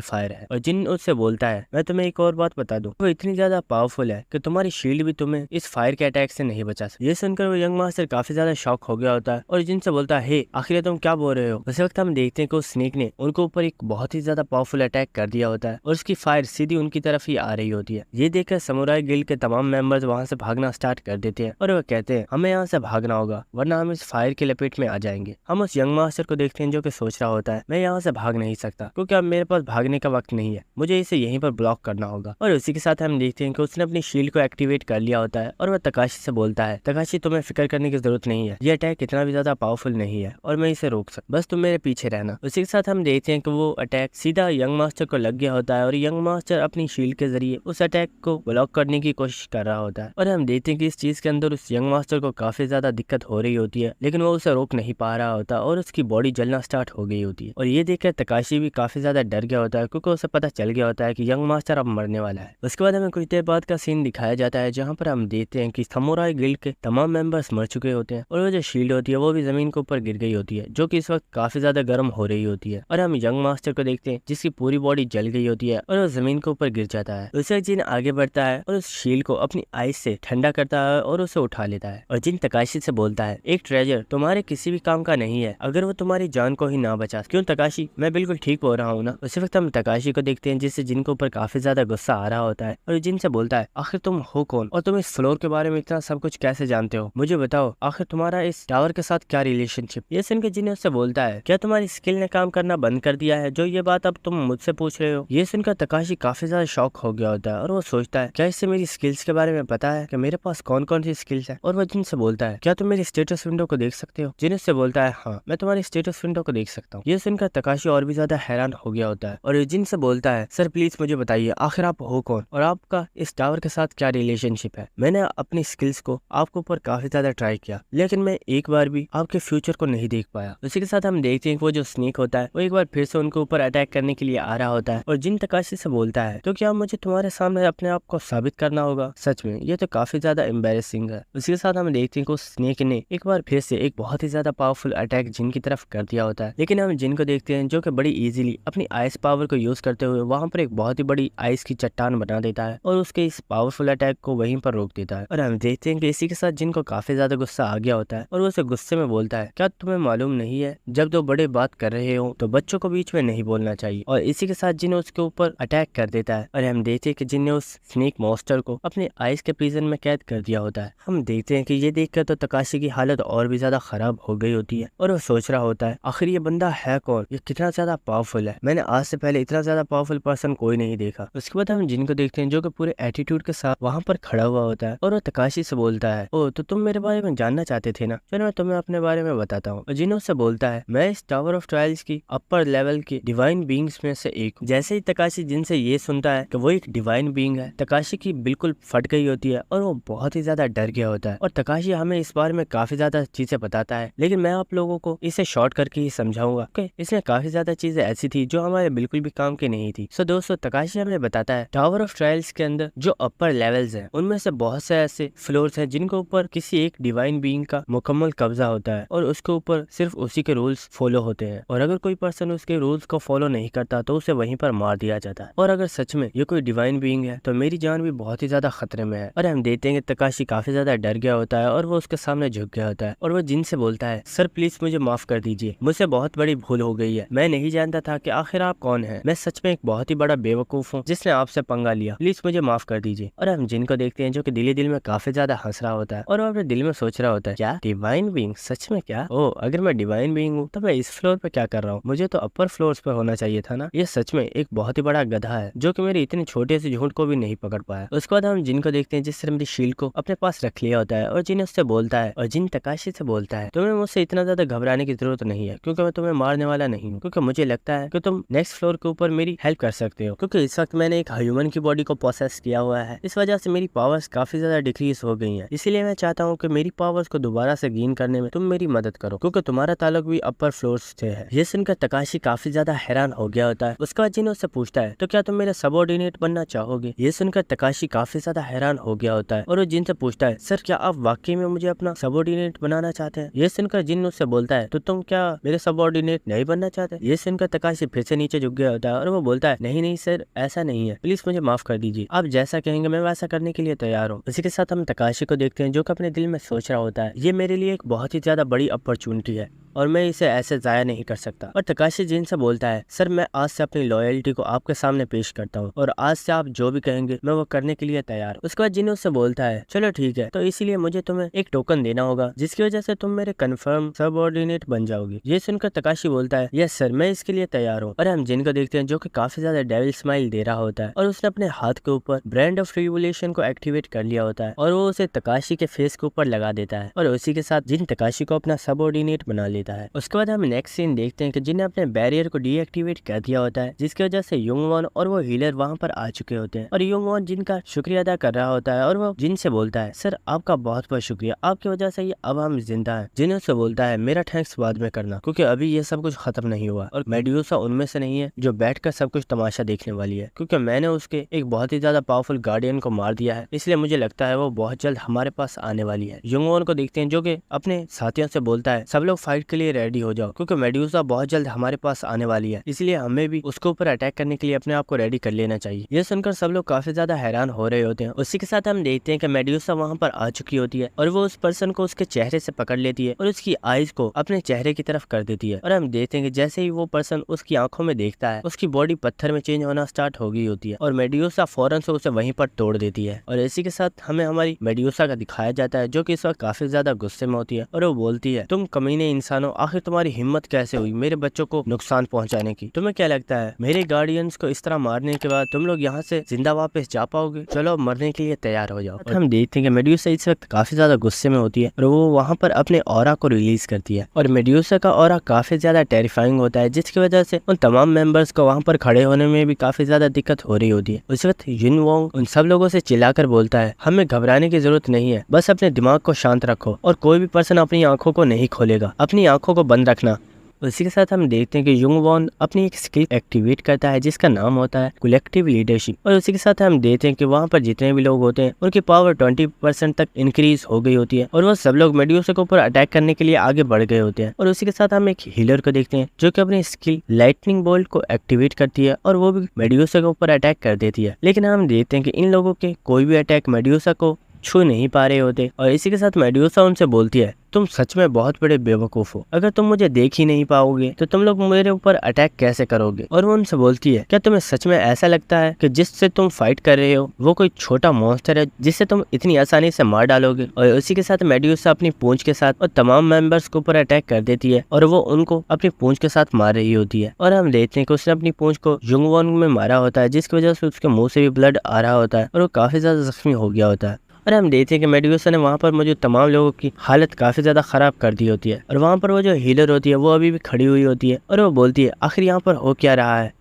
फायर है। और जिन उससे बोलता है, मैं तुम्हें एक और बात बता दूं, वो इतनी ज्यादा पावरफुल है कि तुम्हारी शील्ड भी तुम्हें इस फायर के अटैक से नहीं बचा सकती। ये सुनकर वो यंग मास्टर काफी ज्यादा शॉक हो गया होता है और जिनसे बोलता है, हे आखिर तुम क्या बोल रहे हो? उस वक्त हम देखते हैं कि उस स्नेक ने उनके ऊपर एक बहुत ही ज्यादा पावरफुल अटैक कर दिया होता है और उसकी फायर सीधी उनकी तरफ ही आ रही होती है। ये देखकर समुराई गिल्ड के तमाम मेंबर्स वहां से भागना स्टार्ट कर देते हैं और वो कहते हैं, हमें यहाँ से भागना होगा वरना हम इस फायर की लपेट में आ जाएंगे। हम उस यंग मास्टर को देखते हैं जो कि सोच रहा होता है, मैं यहाँ से भाग नहीं सकता क्योंकि अब मेरे पास भागने का वक्त नहीं है, मुझे इसे यहीं पर ब्लॉक करना होगा। और उसी के साथ हम देखते हैं कि उसने अपनी शील्ड को एक्टिवेट कर लिया होता है और वह तकाशी से बोलता है, तकाशी तुम्हें फिक्र करने की जरूरत नहीं है, ये अटैक इतना भी ज्यादा पावरफुल नहीं है और मैं इसे रोक सकता, बस तुम मेरे पीछे रहना। उसी के साथ हम देखते हैं कि वो अटैक सीधा यंग मास्टर को लग गया होता है और यंग मास्टर अपनी शील्ड के जरिए उस अटैक को ब्लॉक करने की कोशिश कर रहा होता है। और हम देखते हैं कि इस चीज के अंदर उस यंग मास्टर को काफी ज्यादा दिक्कत हो रही होती है लेकिन वो उसे रोक नहीं पा रहा होता और उसकी बॉडी जलना स्टार्ट हो गई होती है। और ये देखकर तकाशी भी काफी ज्यादा डर गया होता है क्योंकि उसे पता चल गया होता है कि यंग मास्टर अब मरने वाला है। उसके बाद हमें कुछ देर बाद का सीन दिखाया जाता है जहाँ पर हम देखते हैं कि समुराई गिल्ड के तमाम मेंबर्स मर चुके होते हैं और वो जो शील्ड होती है वो भी जमीन के ऊपर गिर गई होती है जो कि इस वक्त काफी ज्यादा गर्म हो रही होती है। और हम यंग मास्टर को देखते हैं जिसकी पूरी बॉडी जल गई होती है और वो जमीन के ऊपर गिर जाता है। उसे जिन आगे बढ़ता है और उस शील्ड को अपनी आइस से ठंडा करता है और उसे उठा लेता है। और जिन तकाशी से बोलता है, एक ट्रेजर तुम्हारे किसी भी काम का नहीं है अगर वो तुम्हारी जान को ही ना बचा। क्यों तकाशी, मैं बिल्कुल ठीक बोल रहा हूँ ना? उसी वक्त हम तकाशी को देखते हैं जिससे जिन के ऊपर काफी ज्यादा गुस्सा आ रहा होता है और जिन से बोलता है, आखिर तुम हो कौन और तुम इस फ्लोर के बारे में इतना सब कुछ कैसे जानते हो? मुझे बताओ आखिर तुम्हारा इस टावर के साथ क्या रिलेशनशिप? ये सुनकर जिन उससे बोलता है, क्या तुम्हारी स्किल ने काम करना बंद कर दिया है जो ये बात अब तुम मुझसे पूछ रहे हो? ये सुनकर तकाशी काफी ज्यादा शॉक हो गया होता है और वो सोचता है, क्या इससे मेरी स्किल्स के बारे में पता है कि मेरे पास कौन कौन सी स्किल्स है? और वो जिन से बोलता है, क्या तुम मेरी स्टेटस विंडो को देख सकते हो? जिन उससे बोलता है, हाँ मैं तुम्हारी स्टेटस विंडो को देख सकता हूँ। ये सुनकर तकाशी और भी ज्यादा हैरान हो गया होता है और जिन से बोलता है, सर प्लीज मुझे बताइए आखिर आप हो कौन और आपका इस टावर के साथ क्या रिलेशनशिप है। मैंने अपनी स्किल्स को आपके ऊपर काफी ज्यादा ट्राई किया लेकिन मैं एक बार भी आपके फ्यूचर को नहीं देख पाया। उसी के साथ हम देखते हैं कि वो जो स्नेक होता है वो एक बार फिर से उनके ऊपर अटैक करने के लिए आ रहा होता है और जिन तकाशी से बोलता है तो क्या मुझे तुम्हारे सामने अपने आप को साबित करना होगा। सच में ये तो काफी ज्यादा एम्बेरसिंग है। उसी के साथ हम देखते हैं कि उस स्नेक ने एक बार फिर से एक बहुत ही ज्यादा पावरफुल अटैक जिन की तरफ कर दिया होता है लेकिन हम जिन को देखते हैं जो कि बड़ी इजीली अपनी आइस पावर को यूज करते हुए वहां पर एक बहुत ही बड़ी आइस की चट्टान बना देता है और उसके इस पावरफुल अटैक को वहीं पर रोक देता है। और हम देखते हैं कि इसी के साथ जिनको काफी ज्यादा गुस्सा आ गया होता है और वो उसे गुस्से में बोलता है क्या तुम्हें मालूम नहीं है जब दो बड़े बात कर रहे हो तो बच्चों को बीच में नहीं बोलना चाहिए। और इसी के साथ जिन उसके ऊपर अटैक कर देता है और हम देखते हैं कि जिन ने उस स्नेक मॉन्स्टर को अपने आइस के प्रिजन में कैद कर दिया होता है। हम देखते हैं कि ये देखकर तो तकाशी की हालत और भी ज्यादा खराब हो गई होती है और वो सोच रहा होता है आखिर ये बंदा है कौन, ये कितना ज्यादा पावरफुल है, मैंने आज से पहले इतना ज्यादा पावरफुल पर्सन कोई नहीं देखा। उसके बाद हम जिनको देखते हैं जो कि पूरे एटीट्यूड के साथ वहां पर खड़ा हुआ होता है और वो तकाशी से बोलता है ओ तो तुम मेरे बारे में जानना चाहते थे ना, चलो मैं तुम्हें अपने बारे में बताता हूँ। और जिनो से बोलता है मैं इस टावर ऑफ ट्रायल्स की अपर लेवल की डिवाइन बींग्स में से एक हूँ। जैसे ही तकाशी जिन से ये सुनता है कि वो एक डिवाइन बींग है तकाशी की बिल्कुल फट गई होती है और वो बहुत ही ज्यादा डर गया होता है। और तकाशी हमें इस बारे में काफी ज्यादा चीजें बताता है लेकिन मैं आप लोगों को इसे शॉर्ट करके ही समझाऊंगा कि इसमें काफी ज्यादा चीजें ऐसी थी जो हमारे बिल्कुल भी काम की नहीं थी। सो दोस्तों तकाशी हमें बताता है टावर ऑफ ट्रायल्स के अंदर जो अपर लेवल्स हैं उनमें से बहुत से ऐसे फ्लोर्स हैं जिनके ऊपर किसी एक डिवाइन बीइंग का मुकम्मल कब्जा होता है और उसके ऊपर सिर्फ उसी के रूल्स फॉलो होते हैं और अगर कोई पर्सन उसके रूल्स को फॉलो नहीं करता तो उसे वहीं पर मार दिया जाता है। और अगर सच में ये कोई डिवाइन बीइंग है तो मेरी जान भी बहुत ही ज्यादा खतरे में है। और हम देखते हैं कि तकाशी काफी ज्यादा डर गया होता है और वो उसके सामने झुक गया होता है और वो जिन से बोलता है सर प्लीज मुझे माफ कर दीजिए, मुझसे बहुत बड़ी भूल हो गई है, मैं नहीं जानता था कि आखिर आप कौन है, मैं सच में एक बहुत ही बड़ा बेवकूफ हूँ जिसने आपसे पंगा लिया, प्लीज मुझे माफ कर दीजिए। और हम जिन को देखते हैं जो कि दिल में काफी ज्यादा हंस रहा होता है और वो अपने दिल में सोच रहा होता है क्या डिवाइन बीइंग, सच में क्या, ओ अगर मैं डिवाइन बीइंग हूँ तो मैं इस फ्लोर पे क्या कर रहा हूँ, मुझे तो अपर फ्लोर्स पे होना चाहिए था ना। ये सच में एक बहुत ही बड़ा गधा है जो कि मेरे इतने छोटे से झूठ को भी नहीं पकड़ पाया। उसके बाद हम जिन को देखते हैं जिसने मेरी शील्ड को अपने पास रख लिया होता है और जिन उससे बोलता है और जिन तकाशी से बोलता है तुम्हें मुझसे इतना ज्यादा घबराने की जरूरत नहीं है क्योंकि मैं तुम्हें मारने वाला नहीं हूँ, क्योंकि मुझे लगता है कि तुम नेक्स्ट फ्लोर के ऊपर मेरी हेल्प कर सकते हो, क्योंकि इस वक्त मैंने एक ह्यूमन की बॉडी को प्रोसेस किया हुआ है, इस वजह से मेरी पावर्स काफी ज्यादा डिक्रीज हो गई हैं, इसीलिए मैं चाहता हूँ कि मेरी पावर्स को दोबारा से गेन करने में तुम मेरी मदद करो क्योंकि तुम्हारा ताल्लुक भी अपर फ्लोर से है। ये सुनकर तकाशी काफी ज्यादा हैरान हो गया होता है। उसके बाद जिन उससे पूछता है तो क्या तुम मेरे सबऑर्डिनेट बनना चाहोगे। ये सुनकर तकाशी काफी ज्यादा हैरान हो गया होता है और वो जिन से पूछता है सर क्या आप वाकई में मुझे अपना सबऑर्डिनेट बनाना चाहते हैं। ये सुनकर जिन उससे बोलता है तो तुम क्या मेरे सबऑर्डिनेट नहीं बनना चाहते। ये सुनकर तकाशी फिर से नीचे झुक गया होता है और वो बोलता है नहीं नहीं सर ऐसा नहीं है, प्लीज मुझे माफ कर दीजिए, आप जैसा कहेंगे मैं वैसा करने के लिए तैयार हूँ। इसी के साथ हम तकाशी को देखते हैं जो कि अपने दिल में सोच रहा होता है ये मेरे लिए एक बहुत ही ज्यादा बड़ी अपॉर्चुनिटी है और मैं इसे ऐसे जाया नहीं कर सकता। और तकाशी जिन से बोलता है सर मैं आज से अपनी लॉयल्टी को आपके सामने पेश करता हूँ और आज से आप जो भी कहेंगे मैं वो करने के लिए तैयार हूँ। उसके बाद जिन उससे बोलता है चलो ठीक है तो इसीलिए मुझे तुम्हें एक टोकन देना होगा जिसकी वजह से तुम मेरे कंफर्म सबऑर्डिनेट बन जाओगे। ये सुनकर तकाशी बोलता है यस सर मैं इसके लिए तैयार हूँ। और हम जिन को देखते हैं जो कि काफी ज्यादा डेविल स्माइल दे रहा होता है और उसने अपने हाथ के ऊपर ब्रांड ऑफ रिवोल्यूशन को एक्टिवेट कर लिया होता है और वो उसे तकाशी के फेस के ऊपर लगा देता है और उसी के साथ जिन तकाशी को अपना सबऑर्डिनेट बना लेता है। उसके बाद हम नेक्स्ट सीन देखते हैं कि जिन ने अपने बैरियर को डीएक्टिवेट कर दिया होता है जिसकी वजह से युंगवॉन और वो हीलर वहां पर आ चुके होते हैं और युंगवॉन जिनका शुक्रिया अदा कर रहा होता है और वो जिन से बोलता है सर आपका बहुत बहुत शुक्रिया, आपकी वजह से ये अब हम जिंदा हैं। जिन उससे बोलता है मेरा थैंक्स बाद में करना क्योंकि अभी ये सब कुछ खत्म नहीं हुआ और मेड्यूसा उनमें से नहीं है जो बैठकर सब कुछ तमाशा देखने वाली है, क्योंकि मैंने उसके एक बहुत ही ज्यादा पावरफुल गार्डियन को मार दिया है, इसलिए मुझे लगता है वो बहुत जल्द हमारे पास आने वाली है। युंगवॉन को देखते हैं जो कि अपने साथियों से बोलता है सब लोग फाइट के लिए रेडी हो जाओ क्योंकि मेड्यूसा बहुत जल्द हमारे पास आने वाली है, इसलिए हमें भी उसके ऊपर अटैक करने के लिए अपने आप को रेडी कर लेना चाहिए। ये सुनकर सब लोग काफी ज्यादा हैरान हो रहे होते हैं। उसी के साथ हम देखते हैं कि मेड्यूसा वहां पर आ चुकी होती है और वो उस पर्सन को उसके चेहरे से पकड़ लेती है और उसकी आईज को अपने चेहरे की तरफ कर देती है और हम देखते हैं कि जैसे ही वो पर्सन उसकी आंखों में देखता है उसकी बॉडी पत्थर में चेंज होना स्टार्ट हो गई होती है और मेड्यूसा फौरन से उसे वहीं पर तोड़ देती है। और इसी के साथ हमें हमारी मेड्यूसा का दिखाया जाता है जो कि इस वक्त काफी ज्यादा गुस्से में होती है और वो बोलती है तुम कमीने इंसान इंसानों, आखिर तुम्हारी हिम्मत कैसे हुई मेरे बच्चों को नुकसान पहुंचाने की? तुम्हें क्या लगता है मेरे गार्डियंस को इस तरह मारने के बाद तुम लोग यहाँ से जिंदा वापस जा पाओगे? चलो अब मरने के लिए तैयार हो जाओ। और हम देखते हैं कि मेड्यूसा इस वक्त काफी ज्यादा गुस्से में होती है और वो वहाँ पर अपने ऑरा को रिलीज करती है और मेड्यूसा का ऑरा काफी ज्यादा टेरिफाइंग होता है, जिसकी वजह से उन तमाम मेंबर्स को वहाँ पर खड़े होने में भी काफी ज्यादा दिक्कत हो रही होती है। उस वक्त युन वोंग उन सब लोगों से चिल्लाकर बोलता है, हमें घबराने की जरूरत नहीं है, बस अपने दिमाग को शांत रखो और कोई भी पर्सन अपनी आंखों को नहीं खोलेगा, अपनी आंखों को बंद रखना। उसी के साथ हम देखते हैं कि युंग वॉन अपनी एक स्किल एक्टिवेट करता है जिसका नाम होता है कलेक्टिव लीडरशिप और उसी के साथ हम देखते हैं कि वहाँ पर जितने भी लोग होते हैं उनकी पावर 20% तक इंक्रीज हो गई होती है और वो सब लोग मेड्यूसा के ऊपर अटैक करने के लिए आगे बढ़ गए होते हैं। और उसी के साथ हम एक हीलर को देखते हैं जो कि अपनी स्किल लाइटनिंग बोल्ट को एक्टिवेट करती है और वो भी मेड्यूसा के ऊपर अटैक कर देती है, लेकिन हम देखते हैं कि इन लोगों के कोई भी अटैक मेड्यूसा को छू नहीं पा रहे होते। और इसी के साथ मेड्यूसा उनसे बोलती है, तुम सच में बहुत बड़े बेवकूफ हो, अगर तुम मुझे देख ही नहीं पाओगे तो तुम लोग मेरे ऊपर अटैक कैसे करोगे? और वो उनसे बोलती है, क्या तुम्हें सच में ऐसा लगता है कि जिससे तुम फाइट कर रहे हो वो कोई छोटा मॉन्स्टर है जिससे तुम इतनी आसानी से मार डालोगे? और उसी के साथ मेड्यूसा अपनी पूंछ के साथ और तमाम मेंबर्स के ऊपर अटैक कर देती है और वो उनको अपनी पूंछ के साथ मार रही होती है। और हम देखते हैं कि उसने अपनी पूंछ को युंग वॉन में मारा होता है जिसकी वजह से उसके मुंह से भी ब्लड आ रहा होता है और वो काफी ज्यादा जख्मी हो गया होता है। और हम देखते हैं कि मेड्यूसा ने वहाँ पर मौजूद तमाम लोगों की हालत काफी ज्यादा खराब कर दी होती है और वहाँ पर वो जो हीलर होती है वो अभी भी खड़ी हुई होती है और वो बोलती है, आखिर यहाँ पर हो क्या रहा है,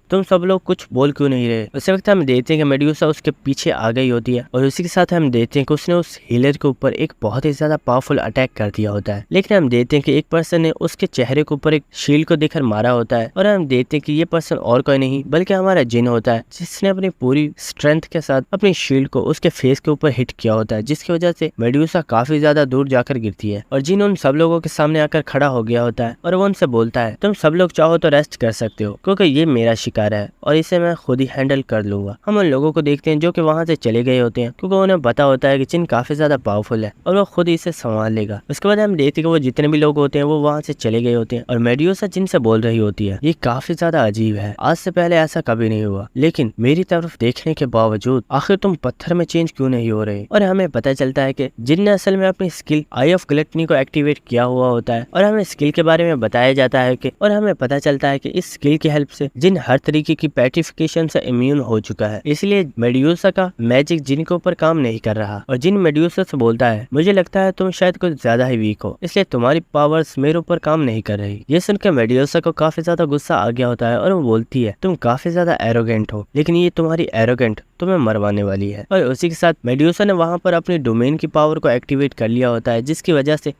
तुम सब लोग कुछ बोल क्यों नहीं रहे? उस वक्त हम देखते हैं कि मेड्यूसा उसके पीछे आ गई होती है और उसी के साथ हम देखते हैं कि उसने उस हीलर के ऊपर एक बहुत ही ज्यादा पावरफुल अटैक कर दिया होता है, लेकिन हम देखते हैं कि एक पर्सन ने उसके चेहरे के ऊपर एक शील्ड को देखकर मारा होता है और हम देखते हैं कि ये पर्सन और कोई नहीं बल्कि हमारा जिन होता है जिसने अपनी पूरी स्ट्रेंथ के साथ अपनी शील्ड को उसके फेस के ऊपर हिट किया होता है, जिसकी वजह से मेड्यूसा काफी ज्यादा दूर जाकर गिरती है और जिन उन सब लोगों के सामने आकर खड़ा हो गया होता है और वो उनसे बोलता है, तुम सब लोग चाहो तो रेस्ट कर सकते हो क्योंकि ये मेरा शिकार है और इसे मैं खुद ही हैंडल कर लूंगा। हम उन लोगों को देखते हैं जो कि वहां से चले गए होते हैं क्योंकि उन्हें पता होता है कि जिन काफी ज्यादा पावरफुल है और वो खुद इसे संभाल लेगा। उसके बाद हम देखते हैं कि वो जितने भी लोग होते हैं वो वहां से चले गए होते हैं और मेड्यूसा जिनसे बोल रही होती है, ये काफी ज्यादा अजीब है, आज से पहले ऐसा कभी नहीं हुआ, लेकिन मेरी तरफ देखने के बावजूद आखिर तुम पत्थर में चेंज क्यों नहीं हो रहे? और हमें पता चलता है कि जिन ने असल में अपनी स्किल आई ऑफ ग्लटनी को एक्टिवेट किया हुआ होता है और हमें स्किल के बारे में बताया जाता है कि और हमें पता चलता है कि इस स्किल की हेल्प से जिन हर तरीके की पेट्रिफिकेशन से इम्यून हो चुका है, इसलिए मेड्यूसा का मैजिक जिन के ऊपर काम नहीं कर रहा। और जिन मेड्यूसा से बोलता है, मुझे लगता है तुम शायद कुछ ज्यादा ही वीक हो, इसलिए तुम्हारी पावर्स मेरे ऊपर काम नहीं कर रही। ये सुनकर मेड्यूसा को काफी ज्यादा गुस्सा आ गया होता है और वो बोलती है, तुम काफी ज्यादा एरोगेंट हो, लेकिन ये तुम्हारी एरोगेंट तुम्हें मरवाने वाली है। और उसी के साथ मेड्यूसा ने वहां पर अपनी डोमेन की पावर को एक्टिवेट कर लिया होता है, जिसकी वजह से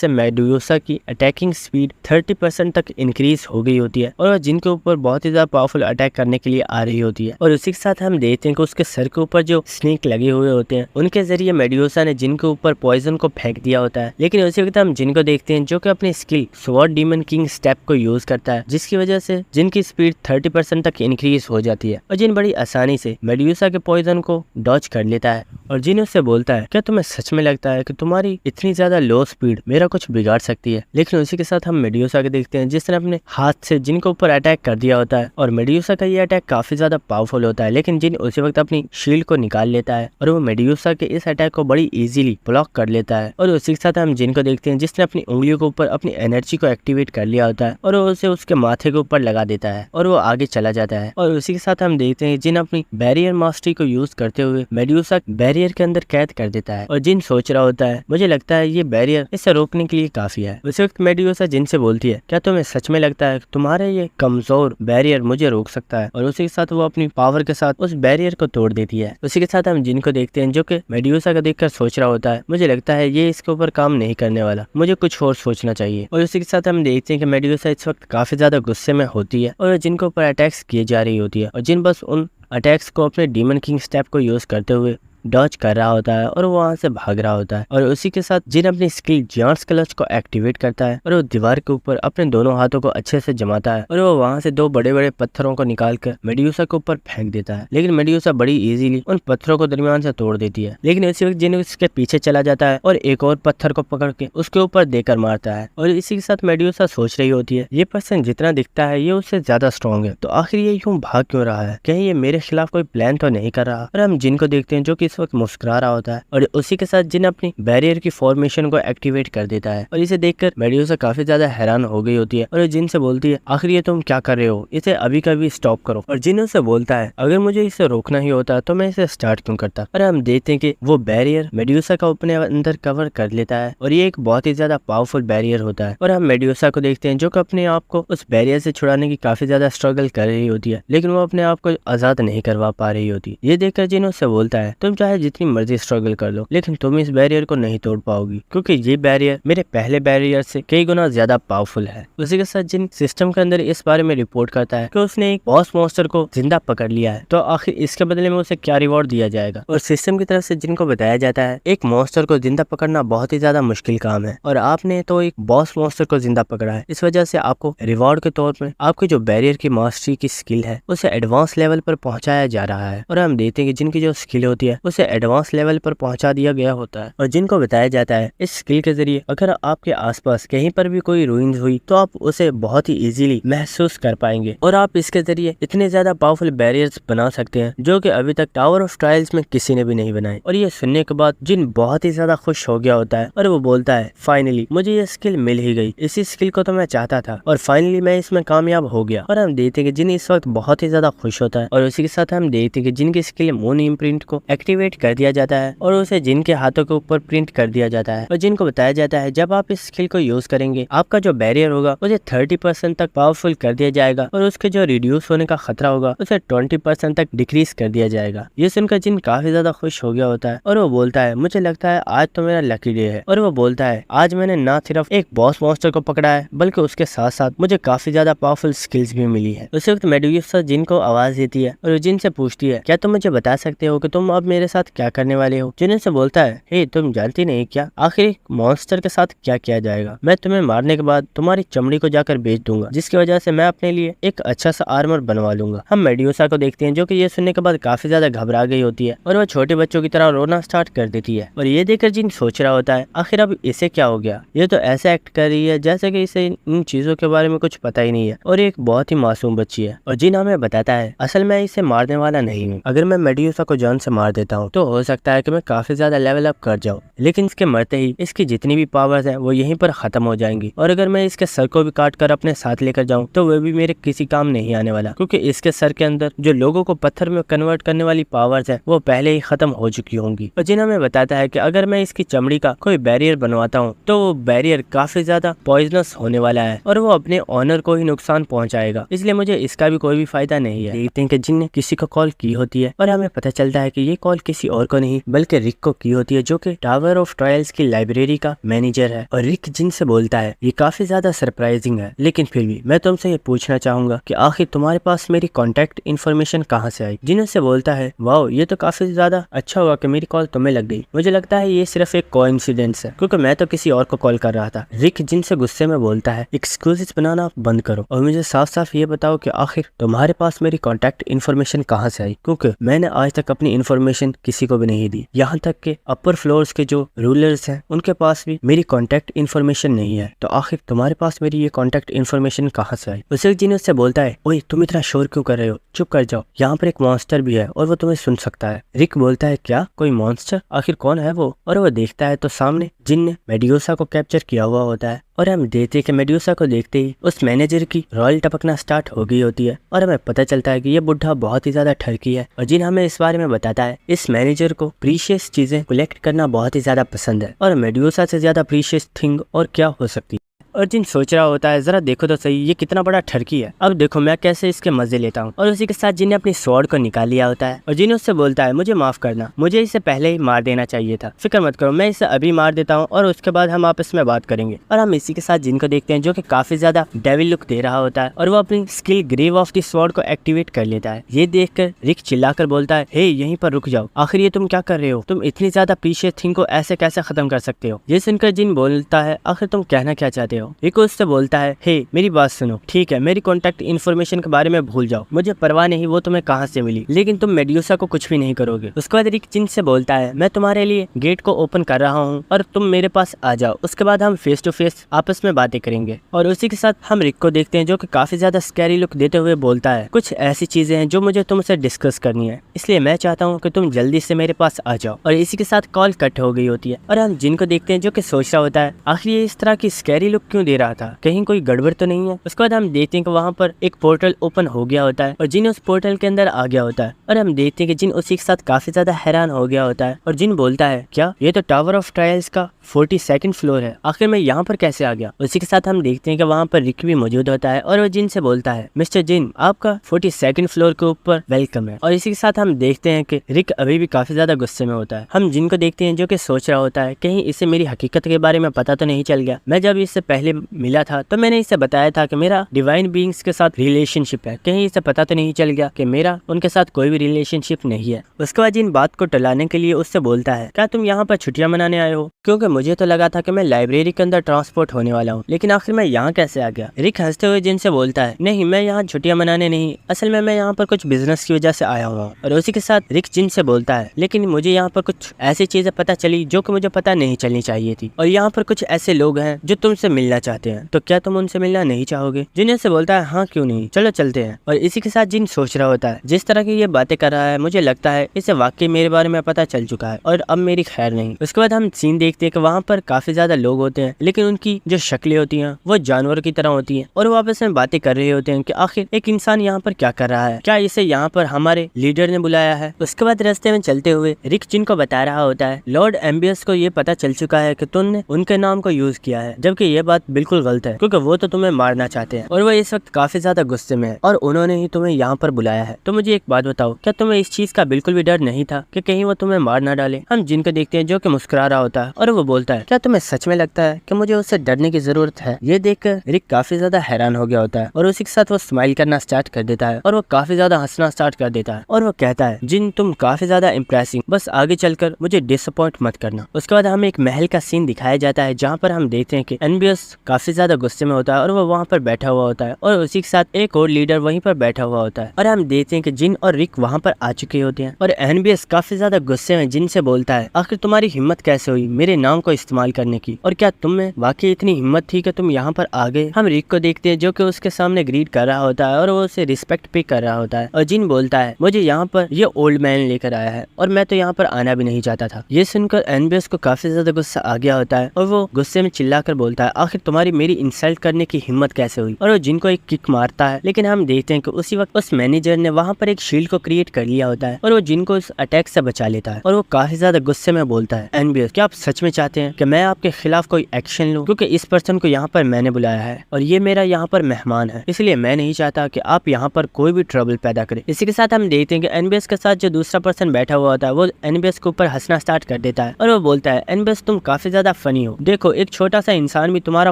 मेड्यूसा की अटैकिंग स्पीड 30% तक इंक्रीज हो गई होती है और जिनके ऊपर बहुत ही ज्यादा पावरफुल अटैक करने के लिए आ रही होती है। और उसी के साथ हम देखते हैं कि उसके सर के ऊपर जो स्नेक लगे हुए होते हैं उनके जरिए मेड्यूसा ने जिनके ऊपर पॉइजन को फेंक दिया होता है, लेकिन उसी वक्त हम जिनको देखते हैं जो कि अपनी skill sword demon king step को यूज करता है, जिसकी वजह से जिनकी स्पीड 30% तक इंक्रीज हो जाती है और जिन बड़ी आसानी से मेड्यूसा के पॉइजन को डॉच कर लेता है। और जिन उससे बोलता है, क्या तुम्हें सच में लगता है कि तुम्हारी इतनी ज्यादा लो स्पीड मेरा कुछ बिगाड़ सकती है? लेकिन उसी के साथ हम मेड्यूसा के देखते हैं जिसने अपने हाथ से जिनके ऊपर अटैक कर दिया होता है और मेड्यूसा का ये अटैक काफी ज्यादा पावरफुल होता है, लेकिन जिन उसी वक्त अपनी शील्ड को निकाल लेता है और वो मेड्यूसा के इस अटैक को बड़ी इजीली ब्लॉक कर लेता है। और उसी के साथ हम जिन को देखते हैं जिसने अपनी उंगलियों के ऊपर अपनी एनर्जी को एक्टिवेट कर लिया होता है और वो उसे उसके माथे के ऊपर लगा देता है और वो आगे चला जाता है। और उसी के साथ हम देखते हैं जिन अपनी बैरियर मास्टरी को यूज करते हुए मेड्यूसा बैरियर के अंदर कैद कर देता है और जिन सोच रहा होता है, मुझे लगता है ये बैरियर इसे रोकने के लिए काफी है। उसी वक्त मेड्यूसा जिन से बोलती है, क्या तुम्हें सच में लगता है तुम्हारा ये कमजोर बैरियर मुझे रोक सकता है? और उसी के साथ वो अपनी पावर के साथ उस बैरियर को तोड़ देती है। उसी के साथ हम जिन को देखते हैं जो कि मेड्यूसा को देखकर सोच रहा होता है, मुझे लगता है ये इसके ऊपर काम नहीं करने वाला, मुझे कुछ और सोचना चाहिए। और उसी के साथ हम देखते हैं कि मेड्यूसा इस वक्त काफी ज्यादा गुस्से में होती है और जिनके ऊपर अटैक्स किए जा रही होती है और जिन बस उन अटैक्स को अपने डीमन किंग स्टेप को यूज करते हुए डॉच कर रहा होता है और वो वहां से भाग रहा होता है। और उसी के साथ जिन अपनी स्किल जायंट्स क्लच को एक्टिवेट करता है और वो दीवार के ऊपर अपने दोनों हाथों को अच्छे से जमाता है और वो वहां से 2 बड़े बड़े पत्थरों को निकालकर मेड्यूसा के ऊपर फेंक देता है, लेकिन मेड्यूसा बड़ी इजीली उन पत्थरों को दरमियान से तोड़ देती है। लेकिन उसी वक्त जिन उसके पीछे चला जाता है और एक और पत्थर को पकड़ के उसके ऊपर देकर मारता है। और इसी के साथ मेड्यूसा सोच रही होती है, ये पर्सन जितना दिखता है ये उससे ज्यादा स्ट्रॉन्ग है, तो आखिर ये यूं भाग क्यों रहा है? कहीं ये मेरे खिलाफ कोई प्लान तो नहीं कर रहा? और हम जिनको देखते हैं जो कि इस इस वक्त मुस्कुरा रहा होता है और उसी के साथ जिन अपनी बैरियर की फॉर्मेशन को एक्टिवेट कर देता है और इसे देखकर मेड्यूसा काफी ज्यादा हैरान हो गई होती है और जिन से बोलती है आखिर ये तुम क्या कर रहे हो, इसे अभी कभी स्टॉप करो। और जिन उसे बोलता है अगर मुझे इसे रोकना ही होता तो मैं इसे स्टार्ट क्यों करता। और हम देखते हैं कि वो बैरियर मेड्यूसा का अपने अंदर कवर कर लेता है और ये एक बहुत ही ज्यादा पावरफुल बैरियर होता है। और हम मेड्यूसा को देखते हैं जो कि अपने आप को उस बैरियर से छुड़ाने की काफी ज्यादा स्ट्रगल कर रही होती है, लेकिन वो अपने आप को आजाद नहीं करवा पा रही होती। ये देखकर जिन उससे बोलता है तुम चाहे जितनी मर्जी स्ट्रगल कर लो लेकिन तुम इस बैरियर को नहीं तोड़ पाओगी, क्योंकि ये बैरियर मेरे पहले बैरियर से कई गुना ज्यादा पावरफुल है। उसी के साथ जिन सिस्टम के अंदर इस बारे में रिपोर्ट करता है कि उसने एक बॉस मॉन्स्टर को जिंदा पकड़ लिया है, तो आखिर इसके बदले में उसे क्या रिवॉर्ड दिया जाएगा। और सिस्टम की तरफ से जिनको बताया जाता है एक मॉन्स्टर को जिंदा पकड़ना बहुत ही ज्यादा मुश्किल काम है और आपने तो एक बॉस मॉन्स्टर को जिंदा पकड़ा है, इस वजह से आपको रिवॉर्ड के तौर पर आपकी जो बैरियर की मास्टरी की स्किल है उसे एडवांस लेवल पर पहुंचाया जा रहा है। और हम देखते हैं कि जिनकी जो स्किल होती है उसे एडवांस लेवल पर पहुंचा दिया गया होता है। और जिनको बताया जाता है इस स्किल के जरिए अगर आपके आसपास कहीं पर भी कोई रूइंस हुई तो आप उसे बहुत ही इजीली महसूस कर पाएंगे और आप इसके जरिए इतने ज्यादा पावरफुल बैरियर्स बना सकते हैं जो कि अभी तक टावर ऑफ ट्रायल्स में किसी ने भी नहीं बनाए। और ये सुनने के बाद जिन बहुत ही ज्यादा खुश हो गया होता है और वो बोलता है फाइनली मुझे ये स्किल मिल ही गई, इसी स्किल को तो मैं चाहता था और फाइनली मैं इसमें कामयाब हो गया। और हम देखते हैं कि जिन इस वक्त बहुत ही ज्यादा खुश होता है और उसी के साथ हम देखते हैं कि जिनकी स्किल मून इम्प्रिंट को एक्टिवेट कर दिया जाता है और उसे जिनके हाथों के ऊपर प्रिंट कर दिया जाता है। और जिनको बताया जाता है जब आप इस स्किल को यूज करेंगे आपका जो बैरियर होगा उसे 30% तक पावरफुल कर दिया जाएगा और उसके जो रिड्यूस होने का खतरा होगा उसे 20% तक डिक्रीज कर दिया जाएगा। ये सुनकर जिन काफी ज्यादा खुश हो गया होता है और वो बोलता है मुझे लगता है आज तो मेरा लकी डे है। और वो बोलता है आज मैंने ना सिर्फ एक बॉस मॉन्स्टर को पकड़ा है बल्कि उसके साथ साथ मुझे काफी ज्यादा पावरफुल स्किल्स भी मिली है। उस वक्त मेडुसा जिन को आवाज देती है और जिन से पूछती है क्या तुम मुझे बता सकते हो कि तुम अब मेरे साथ क्या करने वाले हो। जिन से बोलता है हे तुम जानती नहीं क्या आखिर मॉन्स्टर के साथ क्या किया जाएगा, मैं तुम्हें मारने के बाद तुम्हारी चमड़ी को जाकर बेच दूंगा जिसकी वजह से मैं अपने लिए एक अच्छा सा आर्मर बनवा लूंगा। हम मेड्यूसा को देखते हैं जो कि ये सुनने के बाद काफी ज्यादा घबरा गई होती है और वह छोटे बच्चों की तरह रोना स्टार्ट कर देती है। और ये देखकर जिन सोच रहा होता है आखिर अब इसे क्या हो गया, ये तो ऐसे एक्ट कर रही है जैसे कि इसे इन चीजों के बारे में कुछ पता ही नहीं है और एक बहुत ही मासूम बच्ची है। और जिन हमें बताता है असल में इसे मारने वाला नहीं हूँ, अगर मैं मेड्यूसा को जान से मार देता हूँ तो हो सकता है कि मैं काफी ज्यादा लेवल अप कर जाऊँ, लेकिन इसके मरते ही इसकी जितनी भी पावर्स है वो यहीं पर खत्म हो जाएंगी। और अगर मैं इसके सर को भी काट कर अपने साथ लेकर जाऊं तो वह भी मेरे किसी काम नहीं आने वाला, क्योंकि इसके सर के अंदर जो लोगों को पत्थर में कन्वर्ट करने वाली पावर्स है वो पहले ही खत्म हो चुकी होंगी। और जिन हमें बताता है कि अगर मैं इसकी चमड़ी का कोई बैरियर बनवाता हूँ तो वो बैरियर काफी ज्यादा पॉइजनस होने वाला है और वो अपने ऑनर को ही नुकसान पहुंचाएगा, इसलिए मुझे इसका भी कोई भी फायदा नहीं है। देखते हैं कि जिन ने किसी को कॉल की होती है और हमें पता चलता है कि ये कॉल किसी और को नहीं बल्कि रिक को की होती है जो कि टावर ऑफ ट्रायल्स की लाइब्रेरी का मैनेजर है। और रिक जिन से बोलता है ये काफी ज्यादा सरप्राइजिंग है, लेकिन फिर भी मैं तुमसे ये पूछना चाहूंगा कि आखिर तुम्हारे पास मेरी कॉन्टेक्ट इन्फॉर्मेशन कहाँ से आई। जिन से बोलता है वाओ ये तो काफी ज्यादा अच्छा हुआ कि मेरी कॉल तुम्हें लग गई, मुझे लगता है ये सिर्फ एक कोइंसिडेंस है क्योंकि मैं तो किसी और को कॉल कर रहा था। रिक जिन से गुस्से में बोलता है एक्सक्यूजेस बनाना बंद करो और मुझे साफ साफ ये बताओ कि आखिर तुम्हारे पास मेरी कॉन्टेक्ट इन्फॉर्मेशन कहाँ से आई, क्योंकि मैंने आज तक अपनी इन्फॉर्मेशन किसी को भी नहीं दी, यहाँ तक के अपर फ्लोर्स के जो रूलर्स हैं उनके पास भी मेरी कॉन्टेक्ट इन्फॉर्मेशन नहीं है, तो आखिर तुम्हारे पास मेरी ये कॉन्टेक्ट इन्फॉर्मेशन कहाँ से आई। उसे जिन उससे बोलता है ओए तुम इतना शोर क्यों कर रहे हो, चुप कर जाओ, यहाँ पर एक मॉन्स्टर भी है और वो तुम्हें सुन सकता है। रिक बोलता है क्या कोई मॉन्स्टर, आखिर कौन है वो। और वो देखता है तो सामने जिन ने मेड्यूसा को कैप्चर किया हुआ होता है और हम देखते हैं कि मेड्यूसा को देखते ही उस मैनेजर की रॉयल टपकना स्टार्ट हो गई होती है और हमें पता चलता है कि ये बुढ़ा बहुत ही ज्यादा ठरकी है। और जिन हमें इस बारे में बताता है इस मैनेजर को प्रीशियस चीजें कलेक्ट करना बहुत ही ज्यादा पसंद है और मेड्यूसा से ज्यादा प्रीशियस थिंग और क्या हो सकती है। और जिन सोच रहा होता है जरा देखो तो सही ये कितना बड़ा ठरकी है, अब देखो मैं कैसे इसके मजे लेता हूँ। और उसी के साथ जिन ने अपनी स्वॉर्ड को निकाल लिया होता है और जिन उससे बोलता है मुझे माफ करना, मुझे इसे पहले ही मार देना चाहिए था, फिक्र मत करो मैं इसे अभी मार देता हूँ और उसके बाद हम आपस में बात करेंगे। और हम इसी के साथ जिन को देखते हैं जो कि काफी ज्यादा डेविल लुक दे रहा होता है और वो अपनी skill grave of the sword को एक्टिवेट कर लेता है। ये देखकर रिक चिल्लाकर बोलता है हे यहीं पर रुक जाओ, आखिर ये तुम क्या कर रहे हो, तुम इतनी ज्यादा प्रीशियस थिंग को ऐसे कैसे खत्म कर सकते हो। ये सुनकर जिन बोलता है आखिर तुम कहना क्या चाहते हो। हो। रिको उससे बोलता है, हे मेरी बात सुनो, ठीक है मेरी कॉन्टैक्ट इन्फॉर्मेशन के बारे में भूल जाओ, मुझे परवाह नहीं वो तुम्हें कहाँ से मिली, लेकिन तुम मेड्यूसा को कुछ भी नहीं करोगे। उसके बाद रिक जिन से बोलता है, मैं तुम्हारे लिए गेट को ओपन कर रहा हूँ और तुम मेरे पास आ जाओ, उसके बाद हम फेस टू फेस आपस में बातें करेंगे। और उसी के साथ हम रिक को देखते हैं जो कि काफी ज्यादा स्कैरी लुक देते हुए बोलता है, कुछ ऐसी चीजें हैं जो मुझे तुमसे डिस्कस करनी है, इसलिए मैं चाहता हूँ कि तुम जल्दी से मेरे पास आ जाओ। और इसी के साथ कॉल कट हो गई होती है और हम जिन को देखते हैं जो कि सोच रहा होता है, आखिर ये इस तरह की स्कैरी लुक क्यों दे रहा था, कहीं कोई गड़बड़ तो नहीं है। उसके बाद हम देखते हैं कि वहाँ पर एक पोर्टल ओपन हो गया होता है और जिन उस पोर्टल के अंदर आ गया होता है और हम देखते हैं कि जिन उसी के साथ काफी ज्यादा हैरान हो गया होता है और जिन बोलता है, क्या ये तो टावर ऑफ ट्रायल्स का 42nd फ्लोर है, आखिर मैं यहाँ पर कैसे आ गया। उसी के साथ हम देखते हैं कि वहाँ पर रिक भी मौजूद होता है और वो जिन से बोलता है, मिस्टर जिन आपका 42nd फ्लोर के ऊपर वेलकम है। और इसी के साथ हम देखते हैं कि रिक अभी भी काफी ज्यादा गुस्से में होता है। हम जिन को देखते हैं जो कि सोच रहा होता है, कहीं इसे मेरी हकीकत के बारे में पता तो नहीं चल गया, मैं जब इससे पहले मिला था तो मैंने इसे बताया था कि मेरा डिवाइन बीइंग्स के साथ रिलेशनशिप है, कहीं इसे पता तो नहीं चल गया कि मेरा उनके साथ कोई भी रिलेशनशिप नहीं है। उसके बाद जिन बात को टलाने के लिए उससे बोलता है, क्या तुम यहाँ पर छुट्टियां मनाने आए हो, क्योंकि मुझे तो लगा था कि मैं लाइब्रेरी के अंदर ट्रांसपोर्ट होने वाला हूँ, लेकिन आखिर मैं यहाँ कैसे आ गया। रिक हंसते हुए जिन से बोलता है, नहीं मैं यहाँ छुट्टियां मनाने नहीं, असल में मैं यहाँ पर कुछ बिजनेस की वजह से आया हूँ। और उसी के साथ रिक जिन से बोलता है, लेकिन मुझे यहाँ पर कुछ ऐसी चीजें पता चली जो कि मुझे पता नहीं चलनी चाहिए थी, और यहाँ पर कुछ ऐसे लोग हैं जो तुमसे मिलना चाहते हैं, तो क्या तुम उनसे मिलना नहीं चाहोगे। जिन से बोलता है, हाँ क्यों नहीं, चलो चलते हैं। और इसी के साथ जिन सोच रहा होता है, जिस तरह की ये बातें कर रहा है मुझे लगता है इसे वाकई मेरे बारे में पता चल चुका है और अब मेरी खैर नहीं। उसके बाद हम सीन देखते हैं कि वहाँ पर काफी ज्यादा लोग होते हैं, लेकिन उनकी जो शक्लें होती हैं वो जानवर की तरह होती हैं और वो आपस में बातें कर रहे होते हैं कि आखिर एक इंसान यहाँ पर क्या कर रहा है, क्या इसे यहाँ पर हमारे लीडर ने बुलाया है। उसके बाद रास्ते में चलते हुए रिक जिन को बता रहा होता है, लॉर्ड एम्बियस को ये पता चल चुका है कि तुमने उनके नाम को यूज किया है, जबकि ये बात बिल्कुल गलत है क्योंकि वो तो तुम्हें मारना चाहते हैं और वो इस वक्त काफी ज्यादा गुस्से में है और उन्होंने ही तुम्हें यहाँ पर बुलाया है। तो मुझे एक बात बताओ, क्या तुम्हें इस चीज का बिल्कुल भी डर नहीं था कि कहीं वो तुम्हें मार ना डाले। हम जिनको देखते हैं जो कि मुस्कुरा रहा होता है और वो बोलता है, क्या तुम्हें सच में लगता है कि मुझे उससे डरने की जरूरत है। ये देखकर रिक काफी ज्यादा हैरान हो गया होता है और उसी के साथ वो स्माइल करना स्टार्ट कर देता है और वो काफी ज्यादा हंसना स्टार्ट कर देता है और वो कहता है, जिन तुम काफी ज्यादा इम्प्रेसिंग, बस आगे चलकर मुझे डिसअपॉइंट मत करना। उसके बाद हमें एक महल का सीन दिखाया जाता है जहाँ पर हम देखते हैं कि एनबियस काफी ज्यादा गुस्से में होता है और वो वहाँ पर बैठा हुआ होता है और उसी के साथ एक और लीडर वहीं पर बैठा हुआ होता है और हम देखते हैं कि जिन और रिक वहाँ पर आ चुके होते हैं और एनबियस काफी ज्यादा गुस्से में जिन से बोलता है, आखिर तुम्हारी हिम्मत कैसे हुई मेरे नाम को इस्तेमाल करने की, और क्या तुम में वाकई इतनी हिम्मत थी कि तुम यहाँ पर आ गए। हम रिक को देखते हैं जो कि उसके सामने ग्रीट कर रहा होता है और वो उसे रिस्पेक्ट पे कर रहा होता है और जिन बोलता है, मुझे यहाँ पर ये ओल्ड मैन लेकर आया है और मैं तो यहाँ पर आना भी नहीं चाहता था। ये सुनकर एनबियस को काफी ज्यादा गुस्सा आ गया होता है और वो गुस्से में चिल्लाकर बोलता है, आखिर तुम्हारी मेरी इंसल्ट करने की हिम्मत कैसे हुई, और वो जिन को एक किक मारता है। लेकिन हम देखते हैं कि उसी वक्त उस मैनेजर ने वहाँ पर एक शील्ड को क्रिएट कर लिया होता है और वो जिन को उस अटैक से बचा लेता है और वो काफी ज्यादा गुस्से में बोलता है, एनबियस क्या आप सच में चाहते हैं कि मैं आपके खिलाफ कोई एक्शन लूं, क्योंकि इस पर्सन को यहाँ पर मैंने बुलाया है और ये मेरा यहाँ पर मेहमान है, इसलिए मैं नहीं चाहता कि आप यहाँ पर कोई भी ट्रबल पैदा करें। इसी के साथ हम देखते हैं कि एनबियस के साथ जो दूसरा पर्सन बैठा हुआ होता है वो एनबियस के ऊपर हंसना स्टार्ट कर देता है और वो बोलता है, एनबियस तुम काफी ज्यादा फनी हो, देखो एक छोटा सा इंसान भी तुम्हारा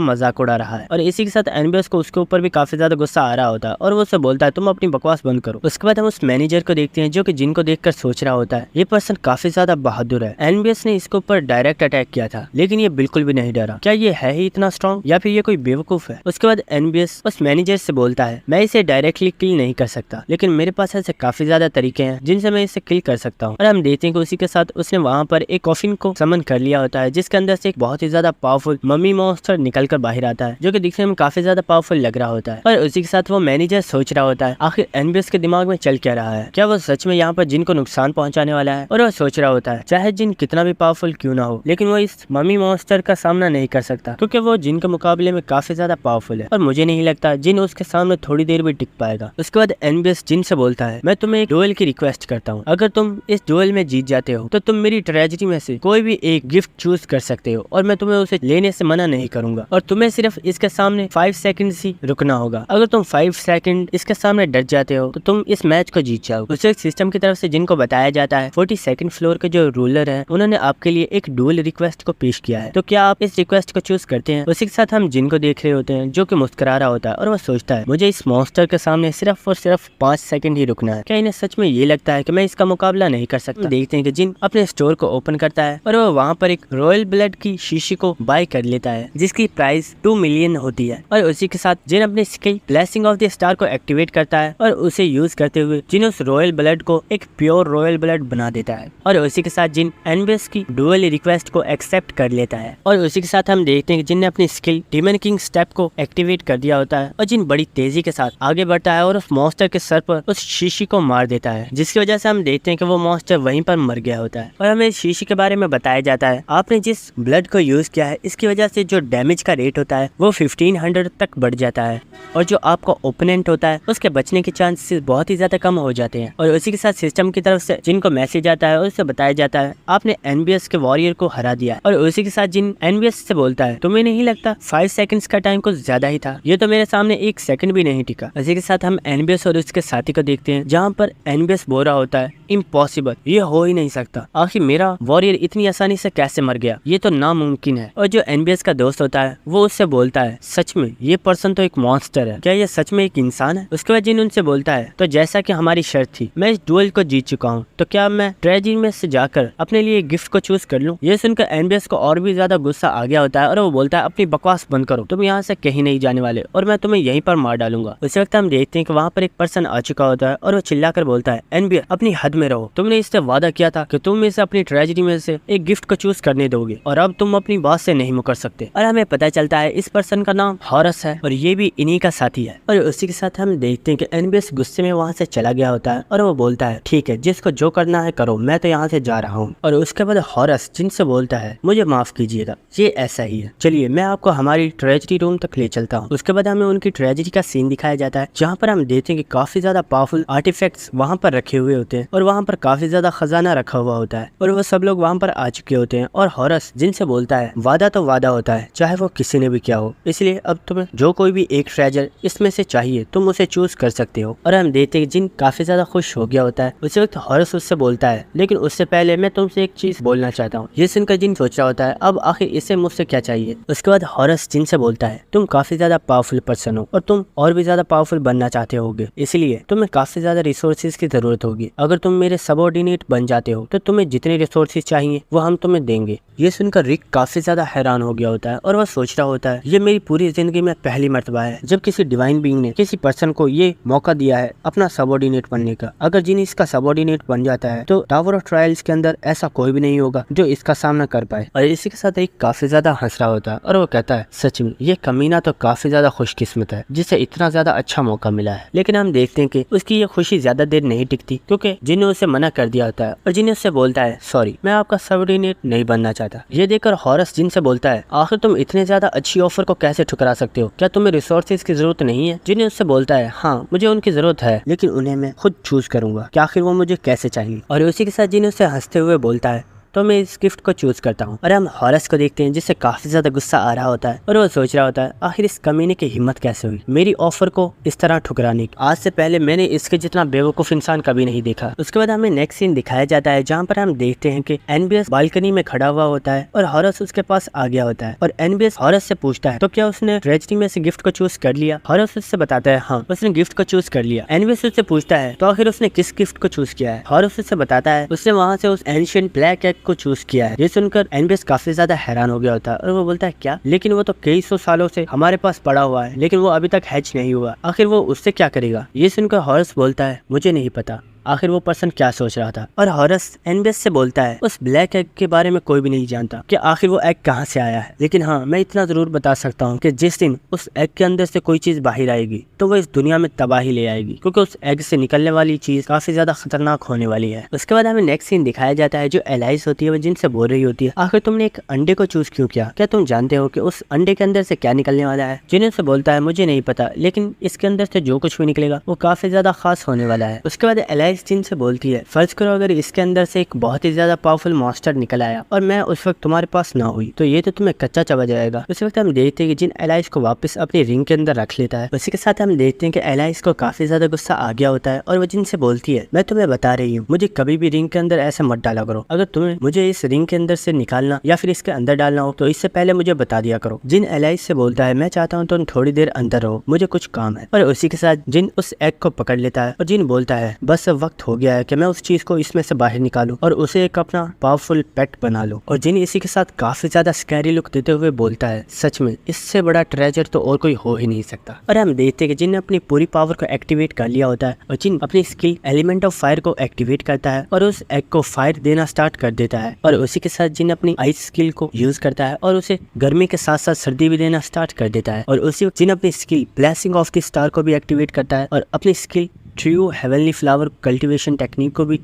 मजाक उड़ा रहा है। और इसी के साथ एनबियस को उसके ऊपर भी काफी ज्यादा गुस्सा आ रहा होता है और वो उससे बोलता है, तुम अपनी बकवास बंद करो। उसके बाद हम उस मैनेजर को देखते हैं जो कि जिनको देखकर सोच रहा होता है, ये पर्सन काफी ज्यादा बहादुर है, एनबियस ने इसके ऊपर डायरेक्ट अटैक किया था लेकिन ये बिल्कुल भी नहीं डरा, क्या ये है ही इतना स्ट्रॉन्ग या फिर ये कोई बेवकूफ है। उसके बाद एनबियस उस मैनेजर से बोलता है, मैं इसे डायरेक्टली किल नहीं कर सकता, लेकिन मेरे पास ऐसे काफी ज्यादा तरीके हैं जिनसे मैं इसे किल कर सकता हूँ। और हम देखते हैं कि उसी के साथ उसने वहाँ पर एक कॉफिन को समन कर लिया होता है जिसके अंदर से एक बहुत ही ज्यादा पावरफुल मम्मी मॉन्स्टर निकल कर बाहर आता है जो कि दिखने में काफी ज्यादा पावरफुल लग रहा होता है। और उसी के साथ वो मैनेजर सोच रहा होता है, आखिर एनबियस के दिमाग में चल क्या रहा है, क्या वो सच में यहाँ पर जिन को नुकसान पहुंचाने वाला है। और वो सोच रहा होता है, चाहे जिन कितना भी पावरफुल क्यों ना हो, लेकिन वो इस मम्मी मॉन्स्टर का सामना नहीं कर सकता क्योंकि वो जिन के मुकाबले में काफी ज्यादा पावरफुल है और मुझे नहीं लगता जिन उसके सामने थोड़ी देर भी टिक पाएगा। उसके बाद एनबियस जिन से बोलता है, मैं तुम्हें एक डुएल की रिक्वेस्ट करता हूँ, अगर तुम इस डुएल में जीत जाते हो तो तुम मेरी ट्रेजेडी में से कोई भी एक गिफ्ट चूज कर सकते हो और मैं तुम्हें उसे लेने से मना नहीं करूंगा, और तुम्हें सिर्फ इसके सामने 5 सेकंड ही रुकना होगा। अगर तुम 5 सेकंड इसके सामने डर जाते हो तो तुम इस मैच को जीत जाओ। उसे सिस्टम की तरफ से जिनको बताया जाता है 42nd फ्लोर के जो रूलर है उन्होंने आपके लिए एक डुएल रिक्वेस्ट को पेश किया है, तो क्या आप इस रिक्वेस्ट को चूज करते हैं। उसी के साथ हम जिनको देख रहे होते हैं जो कि मुस्कुरा रहा होता है और वो सोचता है, मुझे इस मॉन्स्टर के सामने सिर्फ और सिर्फ 5 सेकंड ही रुकना है, क्या इन्हें सच में ये लगता है कि मैं इसका मुकाबला नहीं कर सकता। देखते हैं कि जिन अपने स्टोर को ओपन करता है और वो वहाँ पर एक रॉयल ब्लड की शीशी को बाय कर लेता है जिसकी प्राइस 2 मिलियन होती है। और उसी के साथ जिन अपनी skill blessing of the star को एक्टिवेट करता है और उसे यूज करते हुए जिन उस रॉयल ब्लड को एक प्योर रॉयल ब्लड बना देता है। और उसी के साथ जिन एनबीएस की डुअल रिक्वेस्ट को एक्सेप्ट कर लेता है। और उसी के साथ हम देखते हैं कि जिन ने अपनी स्किल डीमन किंग स्टेप को एक्टिवेट कर दिया होता है और जिन बड़ी तेजी के साथ आगे बढ़ता है और उस मॉन्स्टर के सर पर उस शीशी को मार देता है, जिसकी वजह से हम देखते हैं कि वो मॉन्स्टर वहीं पर मर गया होता है। और हमें इस शीशी के बारे में बताया जाता है आपने जिस ब्लड को यूज किया है इसकी वजह से जो डैमेज का रेट होता है वो 1500 तक बढ़ जाता है और जो आपका ओपोनेंट होता है उसके बचने के चांसेस बहुत ही ज्यादा कम हो जाते हैं। और उसी के साथ सिस्टम की तरफ से जिनको मैसेज आता है और उससे बताया जाता है आपने एनबीएस के वॉरियर को हरा दिया। और उसी के साथ जिन एनबीएस से बोलता है तुम्हें नहीं लगता 5 सेकंड्स का टाइम कुछ ज्यादा ही था, ये तो मेरे सामने 1 सेकंड भी नहीं टिका। उसी के साथ हम एनबीएस और उसके साथी को देखते हैं जहाँ पर एनबीएस बोल रहा होता है इम्पॉसिबल, ये हो ही नहीं सकता, आखिर मेरा वॉरियर इतनी आसानी से कैसे मर गया, ये तो नामुमकिन है। और जो एनबीएस का दोस्त होता है वो उससे बोलता है सच में ये पर्सन तो एक मॉन्स्टर है, क्या ये सच में एक इंसान है। उसके बाद जिन उनसे बोलता है तो जैसा कि हमारी शर्त थी मैं इस डुएल को जीत चुका हूँ तो क्या मैं ट्रेजरी में से जाकर अपने लिए गिफ्ट को चूज कर लूं। ये सुनकर एनबीएस को और भी ज्यादा गुस्सा आ गया होता है और वो बोलता है अपनी बकवास बंद करो, तुम यहाँ से कहीं नहीं जाने वाले और मैं तुम्हें यहीं पर मार डालूंगा। उसी वक्त हम देखते हैं कि वहाँ पर एक पर्सन आ चुका होता है और वो चिल्लाकर बोलता है एनबीएस अपनी हद में रहो, तुमने इससे वादा किया था कि तुम इसे अपनी ट्रेजरी में से एक गिफ्ट को चूज करने दोगे और अब तुम अपनी बात से नहीं मुकर सकते। और हमें पता चलता है इस पर्सन का नाम हॉरस है और ये भी इन्हीं का साथी है। और उसी के साथ हम देखते हैं कि एनबीएस गुस्से में वहाँ से चला गया होता है और वो बोलता है ठीक है जिसको जो करना है करो, मैं तो यहाँ से जा रहा हूँ। और उसके बाद हॉरस जिनसे बोलता है मुझे माफ कीजिएगा ये ऐसा ही है, चलिए मैं आपको हमारी ट्रेजरी रूम तक ले चलता हूँ। उसके बाद हमें उनकी ट्रेजरी का सीन दिखाया जाता है जहाँ पर हम देखते हैं कि काफी ज्यादा पावरफुल आर्टिफैक्ट्स वहाँ पर रखे हुए होते हैं और वहाँ पर काफी ज्यादा खजाना रखा हुआ होता है और वो सब लोग वहाँ पर आ चुके होते हैं। और हॉरस जिनसे बोलता है वादा तो वादा होता है चाहे वो किसी ने भी किया हो, इसलिए अब तुम्हें जो कोई भी एक ट्रेजर इसमें से चाहिए तुम उसे चूज कर सकते हो। और हम देखते हैं जिन काफी ज्यादा खुश हो गया होता है। उसी वक्त हॉरस उससे बोलता है लेकिन उससे पहले मैं तुमसे एक चीज बोलना चाहता हूँ। ये सुनकर जिन सोच रहा होता है अब आखिर इसे मुझसे क्या चाहिए। उसके बाद हॉरस जिन से बोलता है तुम काफी ज्यादा पावरफुल पर्सन हो और तुम और भी ज्यादा पावरफुल बनना चाहते होगे, इसलिए तुम्हें काफी ज्यादा रिसोर्सेज की जरूरत होगी। अगर तुम मेरे सबऑर्डिनेट बन जाते हो तो तुम्हें जितने रिसोर्सेज चाहिए वो हम तुम्हें देंगे। ये सुनकर रिक काफी ज्यादा हैरान हो गया होता है और वह सोच रहा होता है ये मेरी पूरी जिंदगी में पहली मर्तबा है जब किसी डिवाइन बीइंग ने किसी पर्सन को ये मौका दिया है अपना सबऑर्डिनेट बनने का। अगर जिन इसका सबऑर्डिनेट बन जाता है तो टावर ऑफ ट्रायल्स के अंदर ऐसा कोई भी नहीं होगा जो इसका सामना कर पाए। और इसी के साथ रिक काफी ज्यादा हंस रहा होता है और वो कहता है सच में ये कमीना तो काफी ज्यादा खुशकिस्मत है जिसे इतना ज्यादा अच्छा मौका मिला है। लेकिन हम देखते हैं कि उसकी ये खुशी ज्यादा देर नहीं टिकती क्योंकि जिन ने उसे मना कर दिया होता है और जिन उससे बोलता है सॉरी मैं आपका सबऑर्डिनेट नहीं बनना चाहता। ये देखकर हॉरस जिन से बोलता है आखिर तुम इतने ज्यादा अच्छी ऑफर को कैसे ठुकरा सकते हो, क्या तुम्हें रिसोर्सेज की जरूरत नहीं है। जिन उससे बोलता है हाँ मुझे उनकी जरूरत है लेकिन उन्हें मैं खुद चूज करूंगा कि आखिर वो मुझे कैसे चाहिए। और उसी के साथ जिन उससे हंसते हुए बोलता है तो मैं इस गिफ्ट को चूज करता हूँ। और हम हॉरस को देखते हैं जिससे काफी ज्यादा गुस्सा आ रहा होता है और वो सोच रहा होता है आखिर इस कमीने की हिम्मत कैसे हुई मेरी ऑफर को इस तरह ठुकराने की, आज से पहले मैंने इसके जितना बेवकूफ इंसान कभी नहीं देखा। उसके बाद हमें नेक्स्ट सीन दिखाया जाता है जहाँ पर हम देखते हैं कि एनबीएस बालकनी में खड़ा हुआ होता है और हॉरस उसके पास आ गया होता है और एनबीएस हॉरस से पूछता है तो क्या उसने ट्रेजरी में से गिफ्ट को चूज कर लिया। हॉरस उससे बताता है हाँ उसने गिफ्ट को चूज कर लिया। एनबीएस उससे पूछता है तो आखिर उसने किस गिफ्ट को चूज किया है। हॉरस उससे बताता है उसने वहाँ से उस एंशिएंट ब्लैक एग को चूज किया है। ये सुनकर एनबीएस काफी ज्यादा हैरान हो गया होता है और वो बोलता है क्या, लेकिन वो तो कई सौ सालों से हमारे पास पड़ा हुआ है लेकिन वो अभी तक हैच नहीं हुआ, आखिर वो उससे क्या करेगा। ये सुनकर हॉरस बोलता है मुझे नहीं पता आखिर वो पर्सन क्या सोच रहा था। और हॉरस एनबीएस से बोलता है उस ब्लैक एग के बारे में कोई भी नहीं जानता कि आखिर वो एग कहाँ से आया है, लेकिन हाँ मैं इतना जरूर बता सकता हूँ कि जिस दिन उस एग के अंदर से कोई चीज बाहर आएगी तो वो इस दुनिया में तबाही ले आएगी क्योंकि उस एग से निकलने वाली चीज काफी ज्यादा खतरनाक होने वाली है। उसके बाद हमें नेक्स्ट सीन दिखाया जाता है जो एलाइस होती है वो जिनसे बोल रही होती है आखिर तुमने एक अंडे को चूज क्यों किया, क्या तुम जानते हो कि उस अंडे के अंदर से क्या निकलने वाला है। जिन से बोलता है मुझे नहीं पता लेकिन इसके अंदर से जो कुछ भी निकलेगा वो काफी ज्यादा खास होने वाला है। उसके बाद एलाइस जिन से बोलती है फर्ज करो अगर इसके अंदर से एक बहुत ही ज्यादा पावरफुल मॉन्स्टर निकल आया और मैं उस वक्त तुम्हारे पास ना हुई तो ये तो तुम्हें कच्चा चबा जाएगा। उस वक्त हम देखते हैं कि जिन एलाइस को वापस अपनी रिंग के अंदर रख लेता है। उसी के साथ हम देखते हैं कि एलाइस को काफी ज्यादा गुस्सा आ गया होता है और वो जिनसे बोलती है मैं तुम्हें बता रही हूँ मुझे कभी भी रिंग के अंदर ऐसे मत डाला करो, अगर तुम्हें मुझे इस रिंग के अंदर से निकालना या फिर इसके अंदर डालना हो तो इससे पहले मुझे बता दिया करो। जिन एलाइस से बोलता है मैं चाहता हूँ तुम थोड़ी देर अंदर रहो, मुझे कुछ काम है। और उसी के साथ जिन उस एग को पकड़ लेता है और जिन बोलता है बस वक्त हो गया है कि मैं उस चीज को इसमें से बाहर निकालूं और उसे एक अपना पावरफुल पेट बना लूं। और जिन इसी के साथ काफी ज्यादा स्कैरी लुक देते हुए बोलता है, सच में इससे बड़ा ट्रेजर तो और कोई हो ही नहीं सकता। और हम देखते हैं कि जिन ने अपनी पूरी पावर को एक्टिवेट कर लिया होता है और जिन अपनी स्किल एलिमेंट ऑफ फायर को एक्टिवेट करता है और उस एग को फायर देना स्टार्ट कर देता है। और उसी के साथ जिन अपनी आइस स्किल को यूज करता है और उसे गर्मी के साथ साथ सर्दी भी देना स्टार्ट कर देता है। और उसी जिन अपनी skill blessing of the star को भी एक्टिवेट करता है और अपनी skill true heavenly flower cultivation technique को भी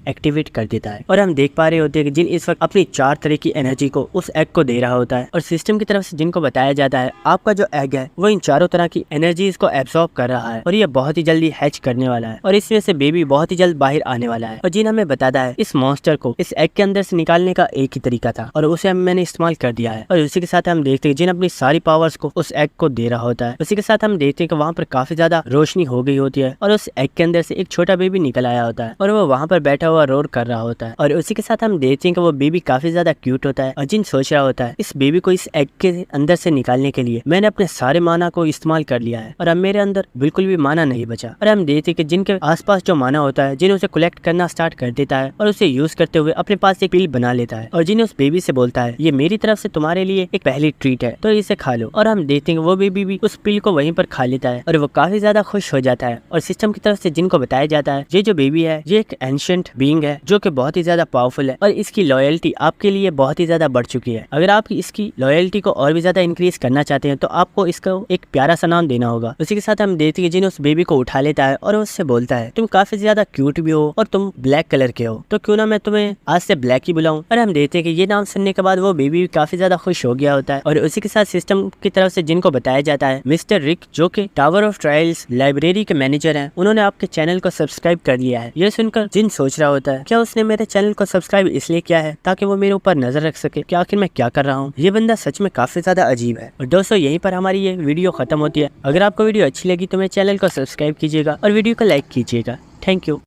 एक्टिवेट कर देता है। और हम देख पा रहे होते हैं कि जिन इस वक्त अपनी 4 तरह की एनर्जी को उस एग को दे रहा होता है और सिस्टम की तरफ से जिनको बताया जाता है आपका जो एग है वो इन चारों तरह की एनर्जीज को एब्सॉर्ब कर रहा है और ये बहुत ही जल्दी हैच करने वाला है और इसमें से बेबी बहुत ही जल्द बाहर आने वाला है। और जिन हमें बताता है इस मॉन्स्टर को इस एग के अंदर से निकालने का एक ही तरीका था और उसे मैंने इस्तेमाल कर दिया है। और उसी के साथ हम देखते हैं जिन अपनी सारी पावर्स को उस एग को दे रहा होता है। उसी के साथ हम देखते हैं कि वहाँ पर काफी ज्यादा रोशनी हो गई होती है और उस एग के अंदर से एक छोटा बेबी निकल आया होता है और वो वहाँ पर बैठा हुआ रोर कर रहा होता है। और उसी के साथ हम देखते हैं कि वो बेबी काफी ज्यादा क्यूट होता है और जिन सोच रहा होता है इस बेबी को इस एग के अंदर से निकालने के लिए मैंने अपने सारे माना को इस्तेमाल कर लिया है और अब मेरे अंदर बिल्कुल भी माना नहीं बचा। और हम देखते हैं कि जिनके आसपास जो माना होता है जिन उसे कलेक्ट करना स्टार्ट कर देता है और उसे यूज करते हुए अपने पास एक पिल बना लेता है और जिन्हें उस बेबी से बोलता है ये मेरी तरफ से तुम्हारे लिए एक पहली ट्रीट है तो इसे खा लो। और हम देखते हैं वो बेबी भी उस पिल को वहीं पर खा लेता है और वो काफी ज्यादा खुश हो जाता है। और सिस्टम की तरफ से जिनको बताया जाता है ये जो बेबी है ये एक एंशिएंट बीइंग है जो कि बहुत ही ज्यादा पावरफुल है और इसकी लॉयल्टी आपके लिए बहुत ही ज्यादा बढ़ चुकी है। अगर आप इसकी लॉयल्टी को और भी ज्यादा इंक्रीज करना चाहते हैं तो आपको इसको एक प्यारा सा नाम देना होगा। उसी के साथ हम देखते हैं जिन्हें उस बेबी को उठा लेता है और उससे बोलता है तुम काफी ज्यादा क्यूट भी हो और तुम ब्लैक कलर के हो तो क्यों ना मैं तुम्हें आज से ब्लैक ही बुलाऊं। और हम देखते हैं कि ये नाम सुनने के बाद वो बेबी भी काफी ज्यादा खुश हो गया होता है। और उसी के साथ सिस्टम की तरफ से जिनको बताया जाता है मिस्टर रिक जो कि टावर ऑफ ट्रायल्स लाइब्रेरी के मैनेजर हैं उन्होंने आपके चैनल को सब्सक्राइब कर लिया है। ये सुनकर जिन सोच रहा होता है क्या उसने मेरे चैनल को सब्सक्राइब इसलिए किया है ताकि वो मेरे ऊपर नजर रख सके कि आखिर मैं क्या कर रहा हूँ। ये बंदा सच में काफी ज्यादा अजीब है। और दोस्तों यहीं पर हमारी ये वीडियो खत्म होती है। अगर आपको वीडियो अच्छी लगी तो मेरे चैनल को सब्सक्राइब कीजिएगा और वीडियो को लाइक कीजिएगा। Thank you.